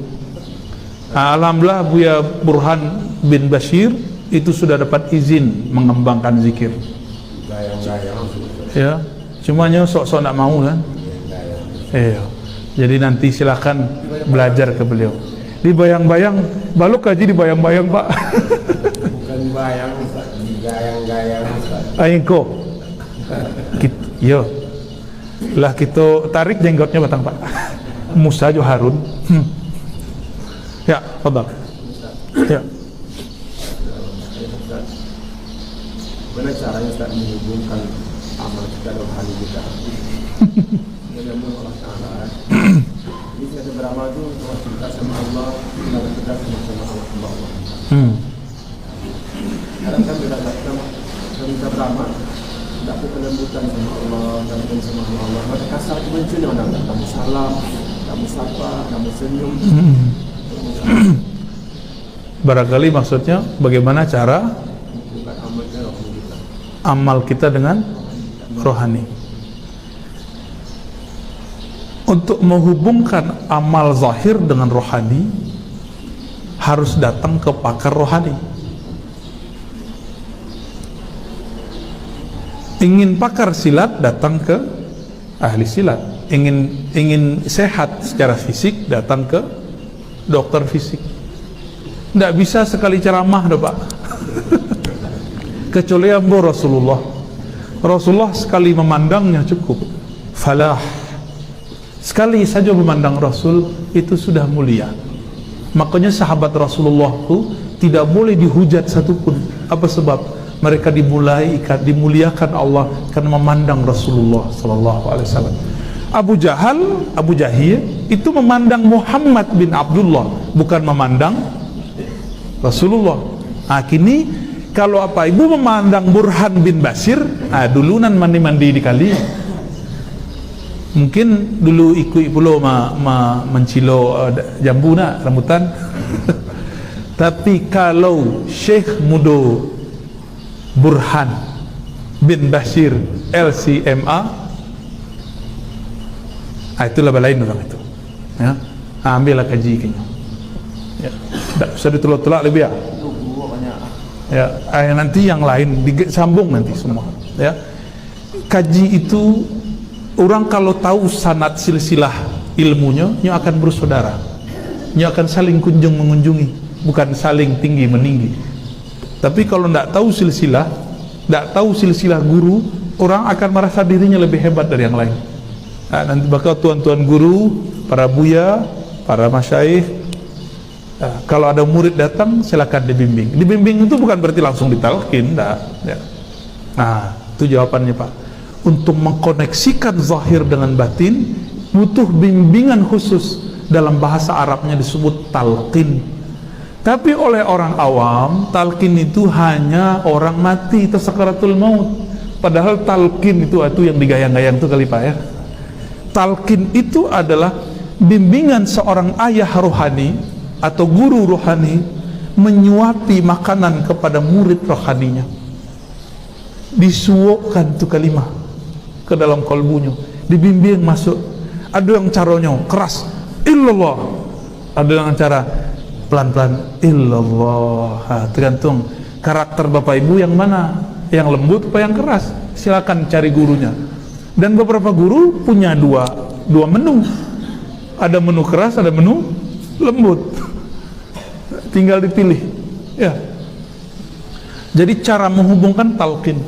Alhamdulillah Buya Burhan bin Bashir itu sudah dapat izin mengembangkan zikir. Ya, cumanya sok-sok nak mau kan. Jadi nanti silakan belajar ke beliau. Dibayang-bayang, balu kaji dibayang-bayang Pak. Bukan bayang, digayang-gayang. Aingko. Yo. Lah kita tarik jenggotnya batang Pak. Musa jo Harun. Ya, fadal. Ya. Bagaimana caranya Ustaz menghubungkan amal kita dengan hal kita? Allah Ta'ala. Ini kita beramal itu cinta sama Allah, kita berdekat sama Allah. Kadang kan kita minta beramal, tidak ada kelembutan sama Allah, dan sama Allah. Maka kasar kebencian orang, kamu salam, kamu sapa, kamu senyum. Barangkali maksudnya bagaimana cara amal kita dengan rohani. Untuk menghubungkan amal zahir dengan rohani harus datang ke pakar rohani. Ingin pakar silat, datang ke ahli silat. Ingin sehat secara fisik, datang ke dokter fisik. Tidak bisa sekali ceramah dah Pak. Kecuali ambo Rasulullah sekali memandangnya cukup. Falah. Sekali saja memandang Rasul itu sudah mulia. Makanya sahabat Rasulullah itu tidak boleh dihujat satupun. Apa sebab? Mereka dimuliakan Allah karena memandang Rasulullah sallallahu alaihi wasallam. Abu Jahil itu memandang Muhammad bin Abdullah, bukan memandang Rasulullah. Kini kalau apa ibu memandang Burhan bin Bashir, dulunan mandi di kali. Mungkin dulu ikut pulau mencilo jambu nak rambutan. Tapi kalau Syekh Mudo Burhan bin Bashir LCMA, itulah lain orang itu. Ya, ambillah kaji kini. Ya, tak usah ditolak-tolak lebih ya. Ya, nanti yang lain disambung nanti semua. Ya, kaji itu orang kalau tahu sanad silsilah ilmunya, nya akan bersaudara, nya akan saling kunjung mengunjungi, bukan saling tinggi meninggi. Tapi kalau tidak tahu silsilah, tidak tahu silsilah guru, orang akan merasa dirinya lebih hebat dari yang lain. Nanti bakal tuan-tuan guru, para buya, para masyaikh, kalau ada murid datang silakan dibimbing. Dibimbing itu bukan berarti langsung ditalkin, enggak. Ya. Itu jawabannya Pak. Untuk mengkoneksikan zahir dengan batin butuh bimbingan khusus, dalam bahasa Arabnya disebut talqin. Tapi oleh orang awam, talqin itu hanya orang mati atau sakaratul maut. Padahal talqin itu yang digayang-gayang itu kali Pak ya. Talqin itu adalah bimbingan seorang ayah rohani atau guru rohani menyuapi makanan kepada murid rohaninya. Disuapkan itu kalimah ke dalam kalbunya, dibimbing masuk. Ada yang caranya keras, illallah. Ada yang cara pelan-pelan, illallah. Tergantung karakter bapak ibu yang mana, yang lembut apa yang keras. Silakan cari gurunya. Dan beberapa guru punya dua menu. Ada menu keras, ada menu lembut. Tinggal dipilih. Ya. Jadi cara menghubungkan talqin.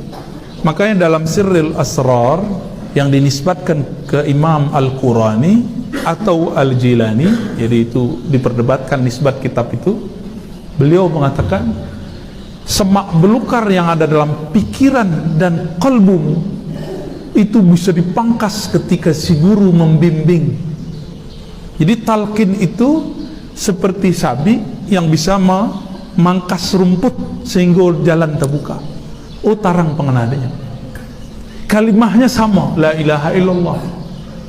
Makanya dalam Sirril Asrar yang dinisbatkan ke Imam Al-Qurani atau Al-Jilani, jadi itu diperdebatkan nisbat kitab itu, beliau mengatakan semak belukar yang ada dalam pikiran dan kalbumu itu bisa dipangkas ketika si guru membimbing. Jadi talqin itu seperti sabi yang bisa memangkas rumput sehingga jalan terbuka. tarang pengenadanya. Kalimahnya sama, la ilaha illallah,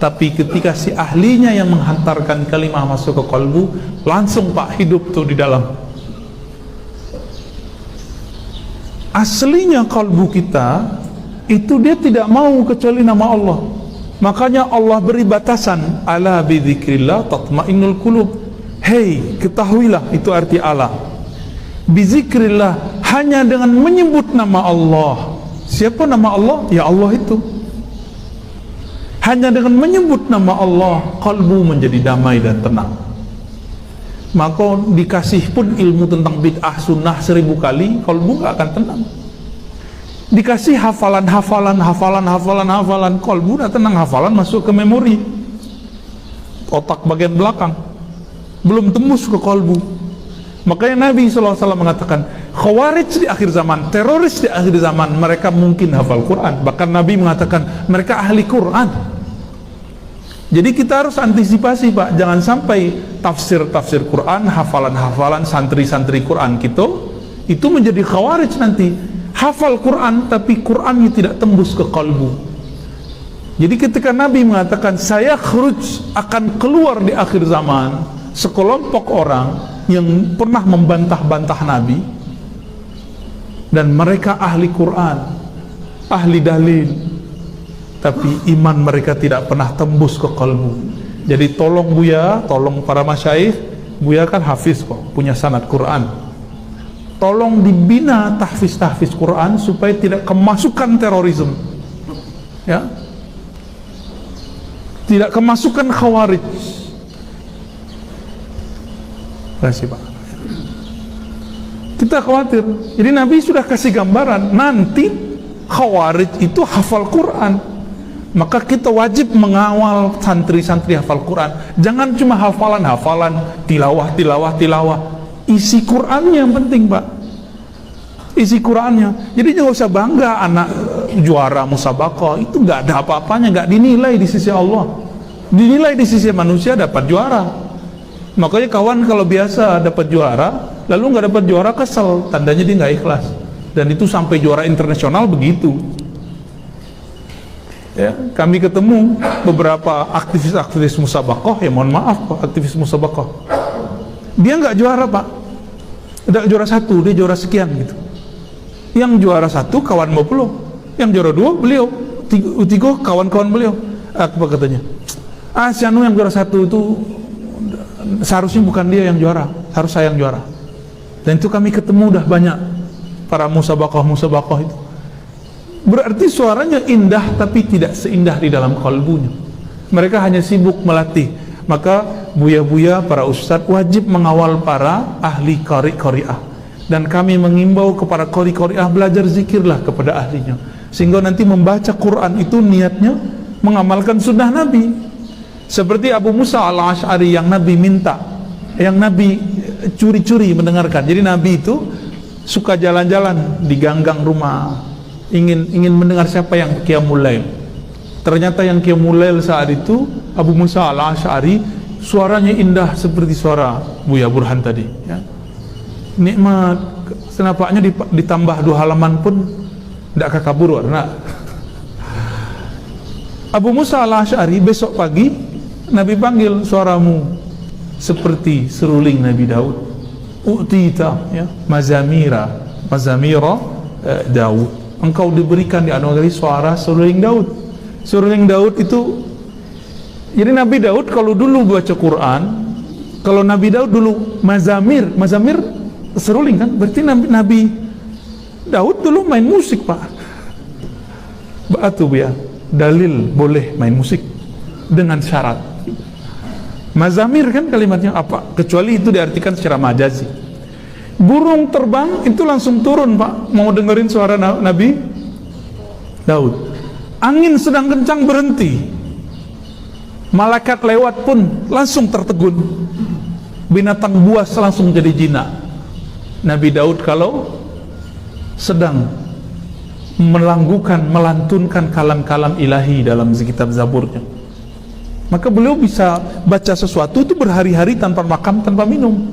tapi ketika si ahlinya yang menghantarkan kalimah masuk ke kalbu, langsung Pak hidup tuh di dalam. Aslinya kalbu kita itu dia tidak mau kecuali nama Allah. Makanya Allah beri batasan, ala bidzikrillah tatmainnul qulub. Hei, ketahuilah, itu arti ala. Bizikrillah, hanya dengan menyebut nama Allah. Siapa nama Allah? Ya Allah itu. Hanya dengan menyebut nama Allah, kalbu menjadi damai dan tenang. Maka dikasih pun ilmu tentang bid'ah sunnah 1000 kali, kalbu gak akan tenang. Dikasih hafalan, kalbu udah tenang, hafalan masuk ke memori, otak bagian belakang, belum tembus ke kalbu. Makanya Nabi SAW mengatakan, Khawarij di akhir zaman, teroris di akhir zaman, mereka mungkin hafal Quran. Bahkan Nabi mengatakan mereka ahli Quran. Jadi kita harus antisipasi Pak, jangan sampai tafsir Quran, hafalan santri-santri Quran kita itu menjadi Khawarij nanti. Hafal Quran tapi Qurannya tidak tembus ke kalbu. Jadi ketika Nabi mengatakan saya khuruj, akan keluar di akhir zaman sekelompok orang yang pernah membantah-bantah Nabi, dan mereka ahli Quran, ahli dalil, tapi iman mereka tidak pernah tembus ke kalbu. Jadi tolong Buya, tolong para masyayikh, Buya kan hafiz kok, punya sanad Quran, tolong dibina tahfiz Quran supaya tidak kemasukan terorisme, ya, tidak kemasukan Khawarij. Terima kasih Pak. Kita khawatir. Jadi Nabi sudah kasih gambaran, nanti Khawarij itu hafal Quran. Maka kita wajib mengawal santri-santri hafal Quran. Jangan cuma hafalan, tilawah. Isi Qurannya yang penting Pak. Isi Qurannya. Jadi jangan usah bangga anak juara musabaqah, itu nggak ada apa-apanya, nggak dinilai di sisi Allah. Dinilai di sisi manusia dapat juara. Makanya kawan kalau biasa dapat juara, lalu nggak dapat juara kesel, tandanya dia nggak ikhlas. Dan itu sampai juara internasional begitu. Ya, kami ketemu beberapa aktivis musabaqah, ya mohon maaf Pak, aktivis musabaqah, dia nggak juara Pak, nggak juara 1, dia juara sekian gitu. Yang juara 1 kawan beliau, yang juara 2 beliau, 3 kawan-kawan beliau. Apa katanya? Si anu yang juara 1 itu seharusnya bukan dia yang juara, harus saya yang juara. Dan itu kami ketemu udah banyak para musabaqah itu. Berarti suaranya indah tapi tidak seindah di dalam kalbunya. Mereka hanya sibuk melatih. Maka buya-buya, para ustadz wajib mengawal para ahli qari'ah. Dan kami mengimbau kepada qari'ah, belajar zikirlah kepada ahlinya, sehingga nanti membaca Quran itu niatnya mengamalkan sunnah Nabi. Seperti Abu Musa al-Ash'ari yang Nabi minta, yang Nabi curi-curi mendengarkan. Jadi Nabi itu suka jalan-jalan di ganggang rumah, ingin mendengar siapa yang qiyamul lail. Ternyata yang qiyamul lail saat itu Abu Musa al-Ash'ari, suaranya indah seperti suara Buya Burhan tadi, ya. Nikmat, senapaknya ditambah 2 halaman pun tidak kakabur warna. Abu Musa al-Ash'ari besok pagi Nabi panggil, suaramu seperti seruling Nabi Daud. U'tita, ya, mazamira Daud. Engkau diberikan di anugerahi suara seruling Daud. Seruling Daud itu, jadi Nabi Daud kalau dulu baca Quran, kalau Nabi Daud dulu mazamir seruling kan, berarti Nabi Daud dulu main musik Pak. Batu ya, dalil boleh main musik dengan syarat. Mazamir kan kalimatnya apa? Kecuali itu diartikan secara majazi. Burung terbang itu langsung turun Pak, mau dengerin suara Nabi Daud. Angin sedang kencang berhenti, malaikat lewat pun langsung tertegun, binatang buas langsung jadi jinak. Nabi Daud kalau sedang melantunkan kalam-kalam ilahi dalam kitab Zaburnya, maka beliau bisa baca sesuatu itu berhari-hari tanpa makan, tanpa minum.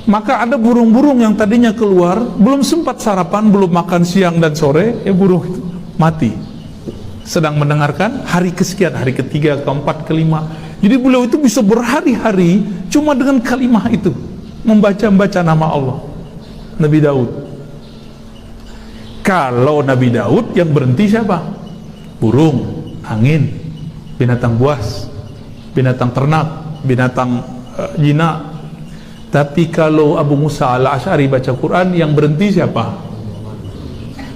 Maka ada burung-burung yang tadinya keluar, belum sempat sarapan, belum makan siang dan sore, burung itu mati. Sedang mendengarkan hari kesekian, hari ketiga, keempat, kelima. Jadi beliau itu bisa berhari-hari cuma dengan kalimah itu, membaca nama Allah. Nabi Daud. Kalau Nabi Daud yang berhenti siapa? Burung, angin, binatang buas, binatang ternak, binatang jinak. Tapi kalau Abu Musa al-Asy'ari baca Quran, yang berhenti siapa?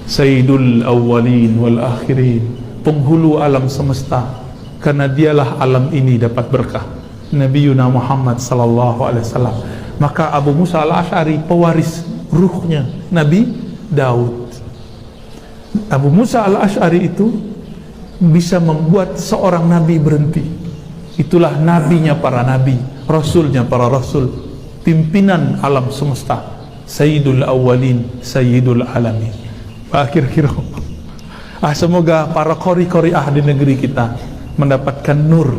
Sayyidul awwalin wal akhirin, penghulu alam semesta, karena dialah alam ini dapat berkah, Nabiuna Muhammad sallallahu alaihi wasallam. Maka Abu Musa al-Asy'ari pewaris ruhnya Nabi Daud. Abu Musa al-Asy'ari itu bisa membuat seorang nabi berhenti. Itulah nabinya para nabi, rasulnya para rasul, pimpinan alam semesta, Sayyidul Awwalin, Sayyidul Alamin. Akhir-akhir semoga para qori-qori'ah di negeri kita mendapatkan nur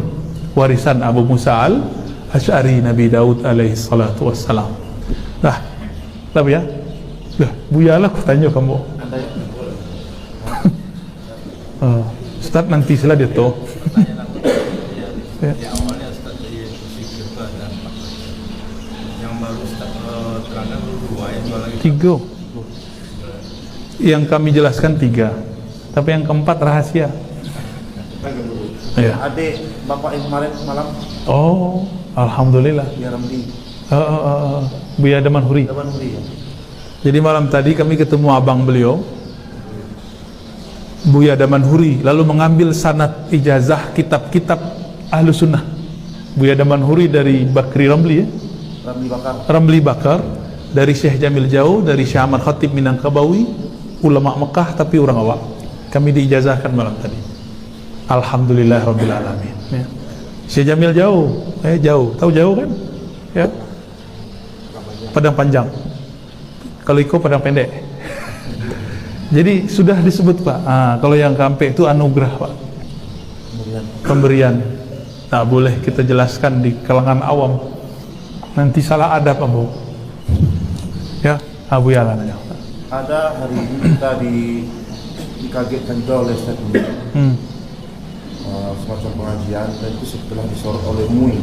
warisan Abu Musa al-Asy'ari Nabi Daud alaihi salatu wassalam. Tapi ya, buyalah aku tanya kamu. Ustaz nanti sila dia tuh. Di awalnya Ustaz dari zikir itu ada 4. Yang baru Ustaz terangkan 2, yang 2 lagi 3. Yang kami jelaskan 3, tapi yang keempat rahasia. Ya. Adik bapak yang kemarin malam, Oh, alhamdulillah. ya Ramli, Buya Damanhuri. ya. Jadi malam tadi kami ketemu abang beliau, Buya Damanhuri, lalu mengambil sanad ijazah kitab-kitab Ahlu Sunnah. Buya Damanhuri dari Bakri Ramli, ya? Ramli Bakar, dari Syekh Jamil Jauh, dari Syekh Ahmad Khatib Minangkabawi, ulama Mekah tapi orang awak. Kami diijazahkan malam tadi. Alhamdulillah Rabbil Alamin. Ya. Syekh Jamil Jauh, jauh, tahu jauh kan? Ya. Padang panjang. Kalau Iko padang pendek. Jadi sudah disebut Pak. Kalau yang kampe itu anugerah Pak. Pemberian. Tak boleh kita jelaskan di kalangan awam. Nanti salah adab Abu. Ya, Abu Yalan aja. Ada hari ini kita dikagetkan juga oleh Ustaz ini. Semacam pengajian, dan itu setelah disorot oleh MUI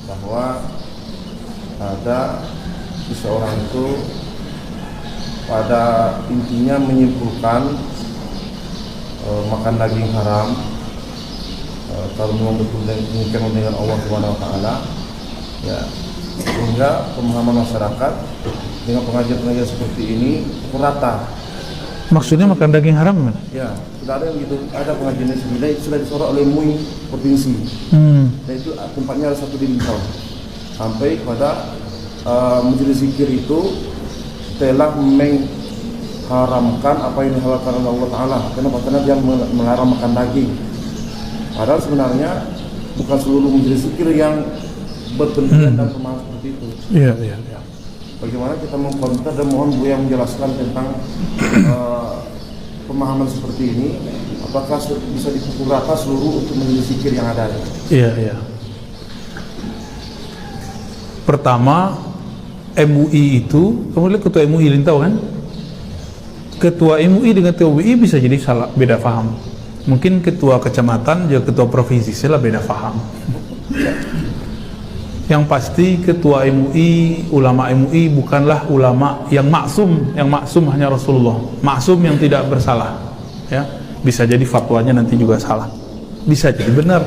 bahwa ada seseorang itu pada intinya menyimpulkan makan daging haram kalau memang betul menginginkan dengan Allah Subhanahu wa taala, ya, sehingga pemahaman masyarakat dengan pengajian-pengajian seperti ini rata. Maksudnya makan daging haram kan? Ya, sudah ada yang gitu, ada pengajian yang sembilan sudah disorot oleh MUI provinsi. Dan itu tempatnya ada satu di Lincau. Sampai kepada majelis zikir itu telah mengharamkan apa yang dihalalkan oleh Allah Ta'ala. Kenapa? Karena dia melarang makan daging. Padahal sebenarnya bukan seluruh majelis zikir yang berpendidikan dan pemahaman seperti itu. Iya. Bagaimana kita mengkonter dan mohon Bu yang menjelaskan tentang pemahaman seperti ini, apakah bisa dipukul rata seluruh untuk majelis zikir yang ada? Iya. Pertama, MUI itu, kamu lihat ketua MUI Lintau kan? Ketua MUI dengan ketua MUI bisa jadi salah, beda paham. Mungkin ketua kecamatan juga ketua provinsi salah beda paham. Yang pasti ketua MUI, ulama MUI bukanlah ulama yang maksum hanya Rasulullah, maksum yang tidak bersalah. Ya, bisa jadi fatwanya nanti juga salah, bisa jadi benar.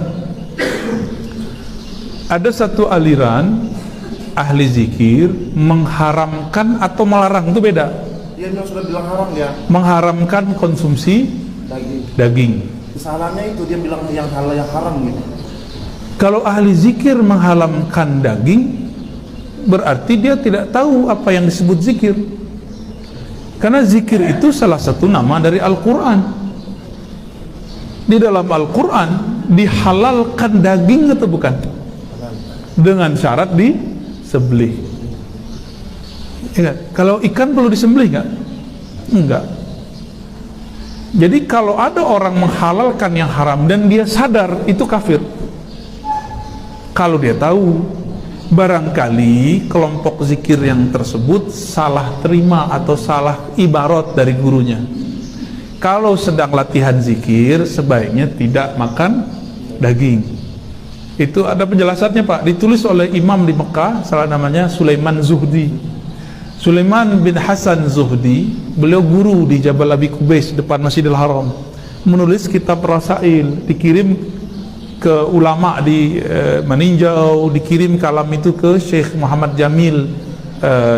Ada satu aliran ahli zikir mengharamkan atau melarang, itu beda. Dia yang sudah bilang haram ya. Mengharamkan konsumsi daging. Kesalahannya itu dia bilang yang halal yang haram gitu. Kalau ahli zikir mengharamkan daging, berarti dia tidak tahu apa yang disebut zikir. Karena zikir itu salah satu nama dari Al-Quran. Di dalam Al-Quran dihalalkan daging atau bukan? Dengan syarat disembelih. Ingat, kalau ikan perlu disembelih nggak? Enggak. Jadi kalau ada orang menghalalkan yang haram dan dia sadar, itu kafir. Kalau dia tahu, barangkali kelompok zikir yang tersebut salah terima atau salah ibarat dari gurunya. Kalau sedang latihan zikir sebaiknya tidak makan daging. Itu ada penjelasannya Pak, ditulis oleh imam di Mekah, salah namanya Sulaiman Zuhdi. Sulaiman bin Hasan Zuhdi, beliau guru di Jabal Abi Qubais depan Masjidil Haram, menulis kitab Rasail, dikirim ke ulama di meninjau, dikirim kalam itu ke Syekh Muhammad Jamil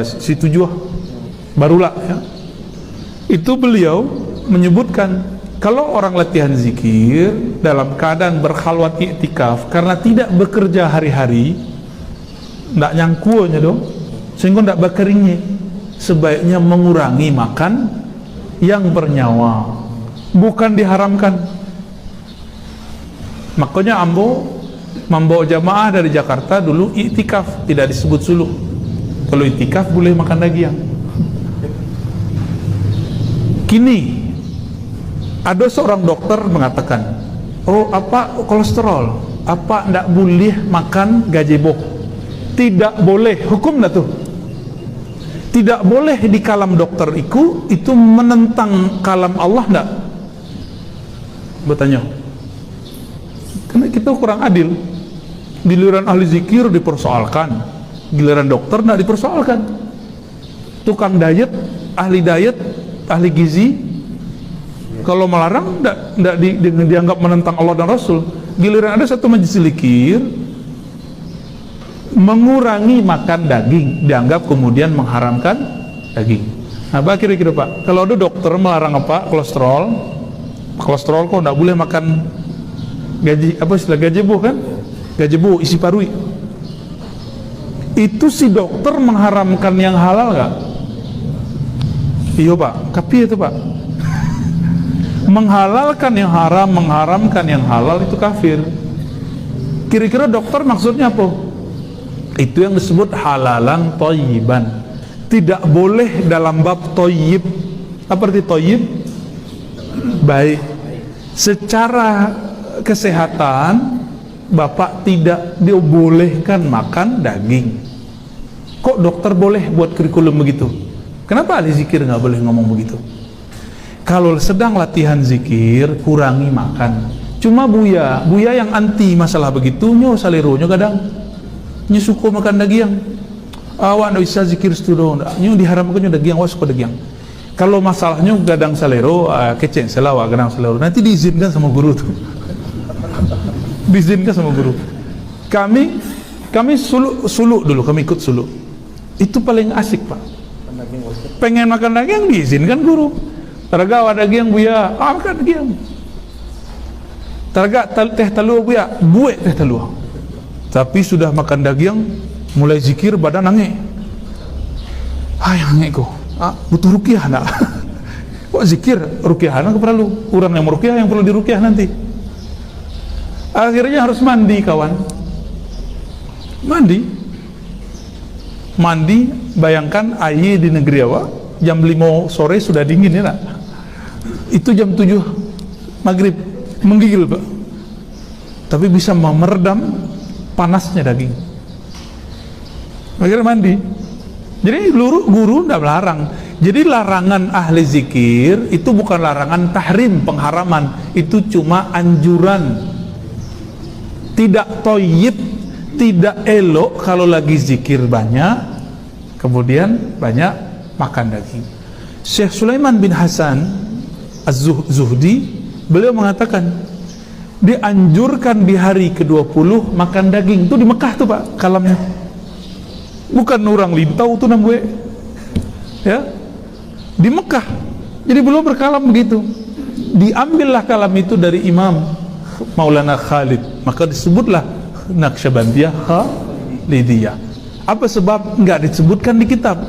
Situjuh Barulah ya. Itu beliau menyebutkan kalau orang latihan zikir dalam keadaan berkhalwat iktikaf karena tidak bekerja hari-hari, tidak nyangkuanya dong, sehingga tidak berkeringnya, sebaiknya mengurangi makan yang bernyawa, bukan diharamkan. Makanya ambo membawa jamaah dari Jakarta dulu iktikaf, tidak disebut suluk. Kalau iktikaf boleh makan daging. Kini ada seorang dokter mengatakan, oh apa kolesterol, apa ndak boleh makan gazebo? Tidak boleh, hukum dah tuh. Tidak boleh di kalam dokter itu menentang kalam Allah ndak? Bertanya. Karena kita kurang adil. Giliran ahli zikir dipersoalkan, giliran dokter ndak dipersoalkan. Tukang diet, ahli gizi, kalau melarang ndak dianggap menentang Allah dan Rasul. Giliran ada satu majelis zikir mengurangi makan daging, dianggap kemudian mengharamkan daging. Nah, kira-kira Pak, kalau ada dokter melarang apa? Kolesterol kok ndak boleh makan gazebo kan? Gazebo isi parui. Itu si dokter mengharamkan yang halal nggak? Iya Pak, tapi itu Pak, menghalalkan yang haram, mengharamkan yang halal itu kafir. Kira-kira dokter maksudnya apa? Itu yang disebut halalan thayyiban. Tidak boleh dalam bab thayyib. Apa arti thayyib? Baik. Secara kesehatan Bapak tidak dibolehkan makan daging. Kok dokter boleh buat kurikulum begitu? Kenapa ahli zikir nggak boleh ngomong begitu? Kalau sedang latihan zikir, kurangi makan. Cuma buya yang anti masalah begitu, nyo saleronya kadang nyo suka makan daging. Awak ndak bisa zikir studo, nyo diharamkan nyo daging, awas suka daging. Kalau masalahnya kadang salero, kecen selawa kadang salero, nanti diizinkan sama guru tuh. Diizinkan sama guru. Kami suluk dulu, kami ikut suluk. Itu paling asik Pak. Pengen makan daging diizinkan guru. Targa ada daging buya, makan daging. Targa teh telur buya, buat teh telur. Tapi sudah makan daging, mulai zikir badan nangis. Yang kok, butuh ruqyah nak? Kok zikir ruqyah nak perlu? Orang yang meruqyah yang perlu diruqyah nanti. Akhirnya harus mandi kawan. Mandi, bayangkan air di negeri awak jam 5 sore sudah dingin ya nak? Itu jam 7 maghrib menggigil Pak, tapi bisa meredam panasnya daging. Akhirnya mandi. Jadi guru tidak melarang. Jadi larangan ahli zikir itu bukan larangan tahrim, pengharaman. Itu cuma anjuran. Tidak thayyib, tidak elok kalau lagi zikir banyak, kemudian banyak makan daging. Syekh Sulaiman bin Hasan Az-Zuhdi, beliau mengatakan dianjurkan di hari ke-20 makan daging. Itu di Mekah tuh Pak kalamnya, bukan orang lintau tuh namanya ya, di Mekah. Jadi beliau berkalam begitu. Diambillah kalam itu dari Imam Maulana Khalid, maka disebutlah Naqsyabandiyah Khalidiyah. Apa sebab nggak disebutkan di kitab?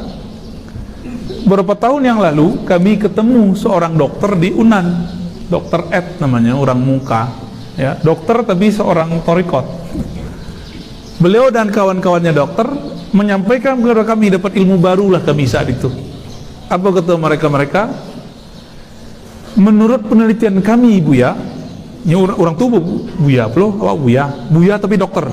Beberapa tahun yang lalu kami ketemu seorang dokter di Unan, Dokter Ed namanya, orang muka ya, dokter tapi seorang torikot. Beliau dan kawan-kawannya dokter menyampaikan kepada kami, dapat ilmu baru lah kami saat itu. Apa kata mereka? Menurut penelitian kami Buya, ini orang tubuh Buya, awak Buya tapi dokter.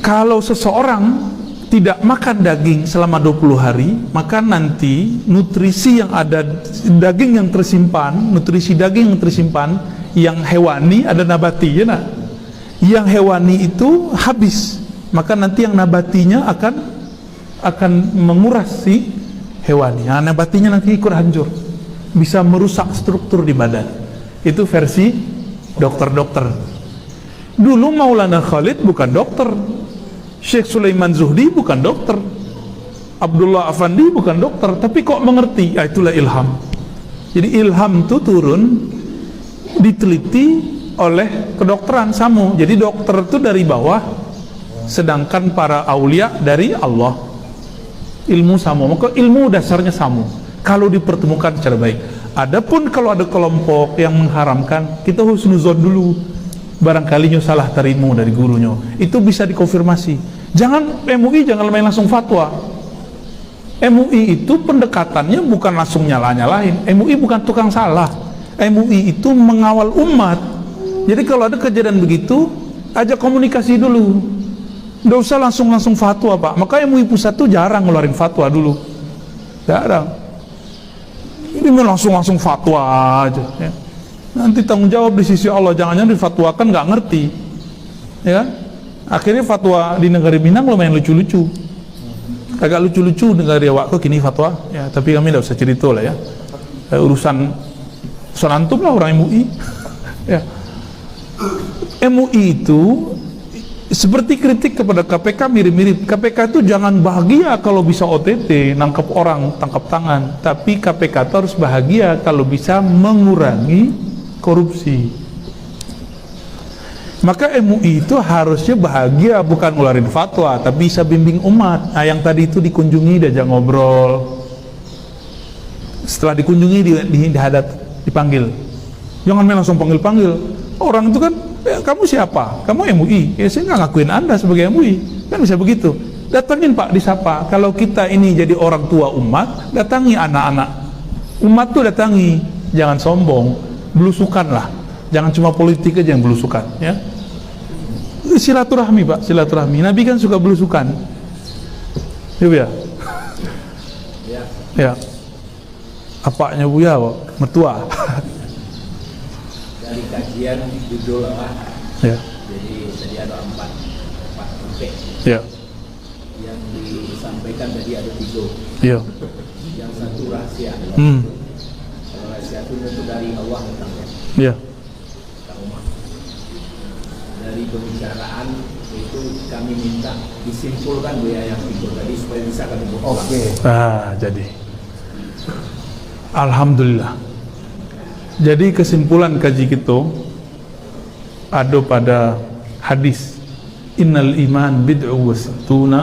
kalau seseorang tidak makan daging selama 20 hari, maka nanti nutrisi yang ada, daging yang tersimpan, nutrisi daging yang tersimpan, yang hewani ada nabati, ya nak? Yang hewani itu habis, maka nanti yang nabatinya akan menguras si hewani. Nah, nabatinya nanti ikut hancur, bisa merusak struktur di badan. Itu versi dokter-dokter. Dulu Maulana Khalid bukan dokter, Syekh Sulaiman Zuhdi bukan dokter, Abdullah Afandi bukan dokter, tapi kok mengerti? Ya, itulah ilham. Jadi ilham itu turun, diteliti oleh kedokteran samu. Jadi dokter itu dari bawah, sedangkan para aulia dari Allah. Ilmu samu, maka ilmu dasarnya samu kalau dipertemukan secara baik. Adapun kalau ada kelompok yang mengharamkan, kita husnuzon dulu, barangkali salah tarimu dari gurunya, itu bisa dikonfirmasi. Jangan MUI jangan main langsung fatwa. MUI itu pendekatannya bukan langsung nyala-nyalain. MUI bukan tukang salah. MUI itu mengawal umat. Jadi kalau ada kejadian begitu, ajak komunikasi dulu. Nggak usah langsung fatwa, Pak. Maka MUI pusat tuh jarang ngeluarin fatwa dulu. Jarang. Ini langsung fatwa aja, ya. Nanti tanggung jawab di sisi Allah, jangan-jangan difatwakan nggak ngerti, ya kan? Akhirnya fatwa di negara Minang lumayan lucu-lucu, agak lucu-lucu negara awak kok gini fatwa, ya. Tapi kami nggak usah cerita lah, ya. Urusan antum lah orang MUI, ya. MUI itu seperti kritik kepada KPK mirip-mirip. KPK itu jangan bahagia kalau bisa OTT, nangkap orang, tangkap tangan. Tapi KPK itu harus bahagia kalau bisa mengurangi korupsi. Maka MUI itu harusnya bahagia bukan ngeluarin fatwa, tapi bisa bimbing umat. Nah, yang tadi itu dikunjungi, diajak ngobrol. Setelah dikunjungi, dihadap, dipanggil. Jangan main langsung panggil-panggil. Orang itu kan, kamu siapa? Kamu MUI. Ya, saya nggak ngakuin Anda sebagai MUI. Kan bisa begitu. Datangin Pak, disapa. Kalau kita ini jadi orang tua umat, datangi anak-anak umat tuh, datangi. Jangan sombong, belusukan lah. Jangan cuma politik aja yang belusukan, ya. Silaturahmi, Pak, silaturahmi. Nabi kan suka belusukan. Ya. Ya. Apanya Buya, Pak? Mertua. Dari kajian judul apa? Ya. Jadi tadi ada empat topik. Ya. Yang disampaikan tadi ada 3. Ya. Yang satu rahasia. Kalau rahasia itu dari Allah datangnya. Ya. Dari pembicaraan itu kami minta disimpulkan Bu ya, yang simpul tadi supaya bisa kami buka. Oke. Jadi alhamdulillah. Jadi kesimpulan kaji kita ada pada hadis innal iman bid'u wa sittuna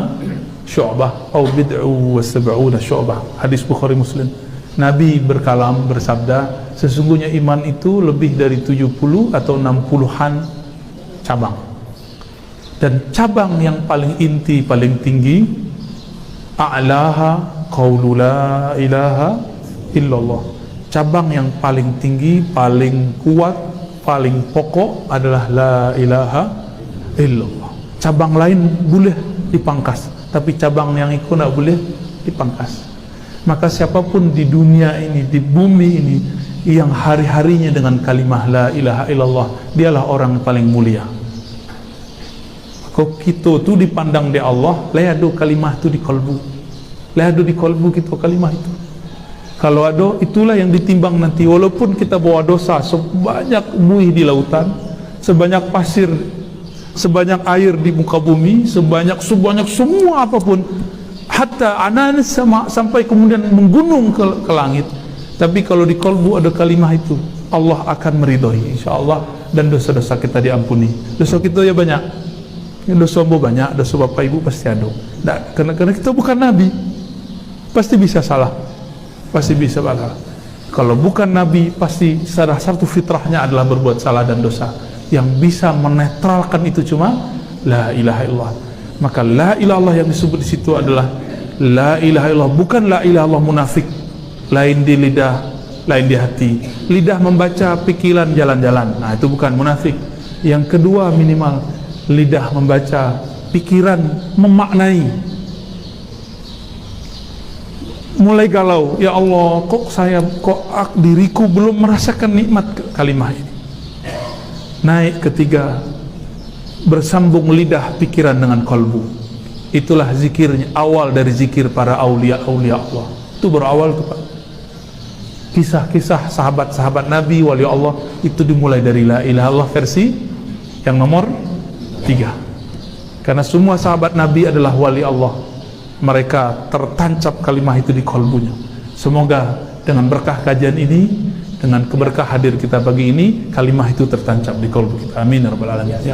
syu'bah atau bid'u wa sab'una syu'bah, hadis Bukhari Muslim. Nabi berkalam, bersabda, sesungguhnya iman itu lebih dari 70 atau 60-an cabang. Dan cabang yang paling inti, paling tinggi, a'laha qaulu la ilaha illallah. Cabang yang paling tinggi, paling kuat, paling pokok adalah la ilaha illallah. Cabang lain boleh dipangkas, tapi cabang yang itu tidak boleh dipangkas. Maka siapapun di dunia ini, di bumi ini, yang hari-harinya dengan kalimah la ilaha illallah, dialah orang yang paling mulia. Kok kita tu dipandang di Allah, leado kalimah tu di kalbu, leado di kalbu kita kalimah itu. Kalau ada, itulah yang ditimbang nanti. Walaupun kita bawa dosa sebanyak buih di lautan, sebanyak pasir, sebanyak air di muka bumi, sebanyak semua apapun, hatta anan sama, sampai kemudian menggunung ke langit. Tapi kalau di kalbu ada kalimah itu, Allah akan meridhoi insyaallah, dan dosa-dosa kita diampuni. Dosa kita ya banyak, dosa banyak, dosa bapak ibu pasti ada. Karena kita bukan nabi, pasti bisa salah, pasti bisa salah. Kalau bukan nabi, pasti salah satu fitrahnya adalah berbuat salah dan dosa. Yang bisa menetralkan itu cuma la ilaha illallah. Maka la ilaha illallah yang disebut di situ adalah la ilaha illallah, bukan la ilaha illallah munafik, lain di lidah, lain di hati. Lidah membaca, pikiran jalan-jalan, nah itu bukan munafik. Yang kedua, minimal lidah membaca, pikiran memaknai. Mulai galau, ya Allah, diriku belum merasakan nikmat kalimah ini. Naik ketiga, bersambung lidah pikiran dengan kalbu. Itulah zikirnya, awal dari zikir para aulia-aulia Allah. Itu berawal tuh Pak. Kisah-kisah sahabat-sahabat Nabi, wali Allah, itu dimulai dari la ilaha illallah versi yang nomor 3. Karena semua sahabat Nabi adalah wali Allah. Mereka tertancap kalimah itu di kalbunya. Semoga dengan berkah kajian ini, dengan keberkah hadir kita pagi ini, kalimah itu tertancap di kalbu kita. Amin ya rabbal alamin.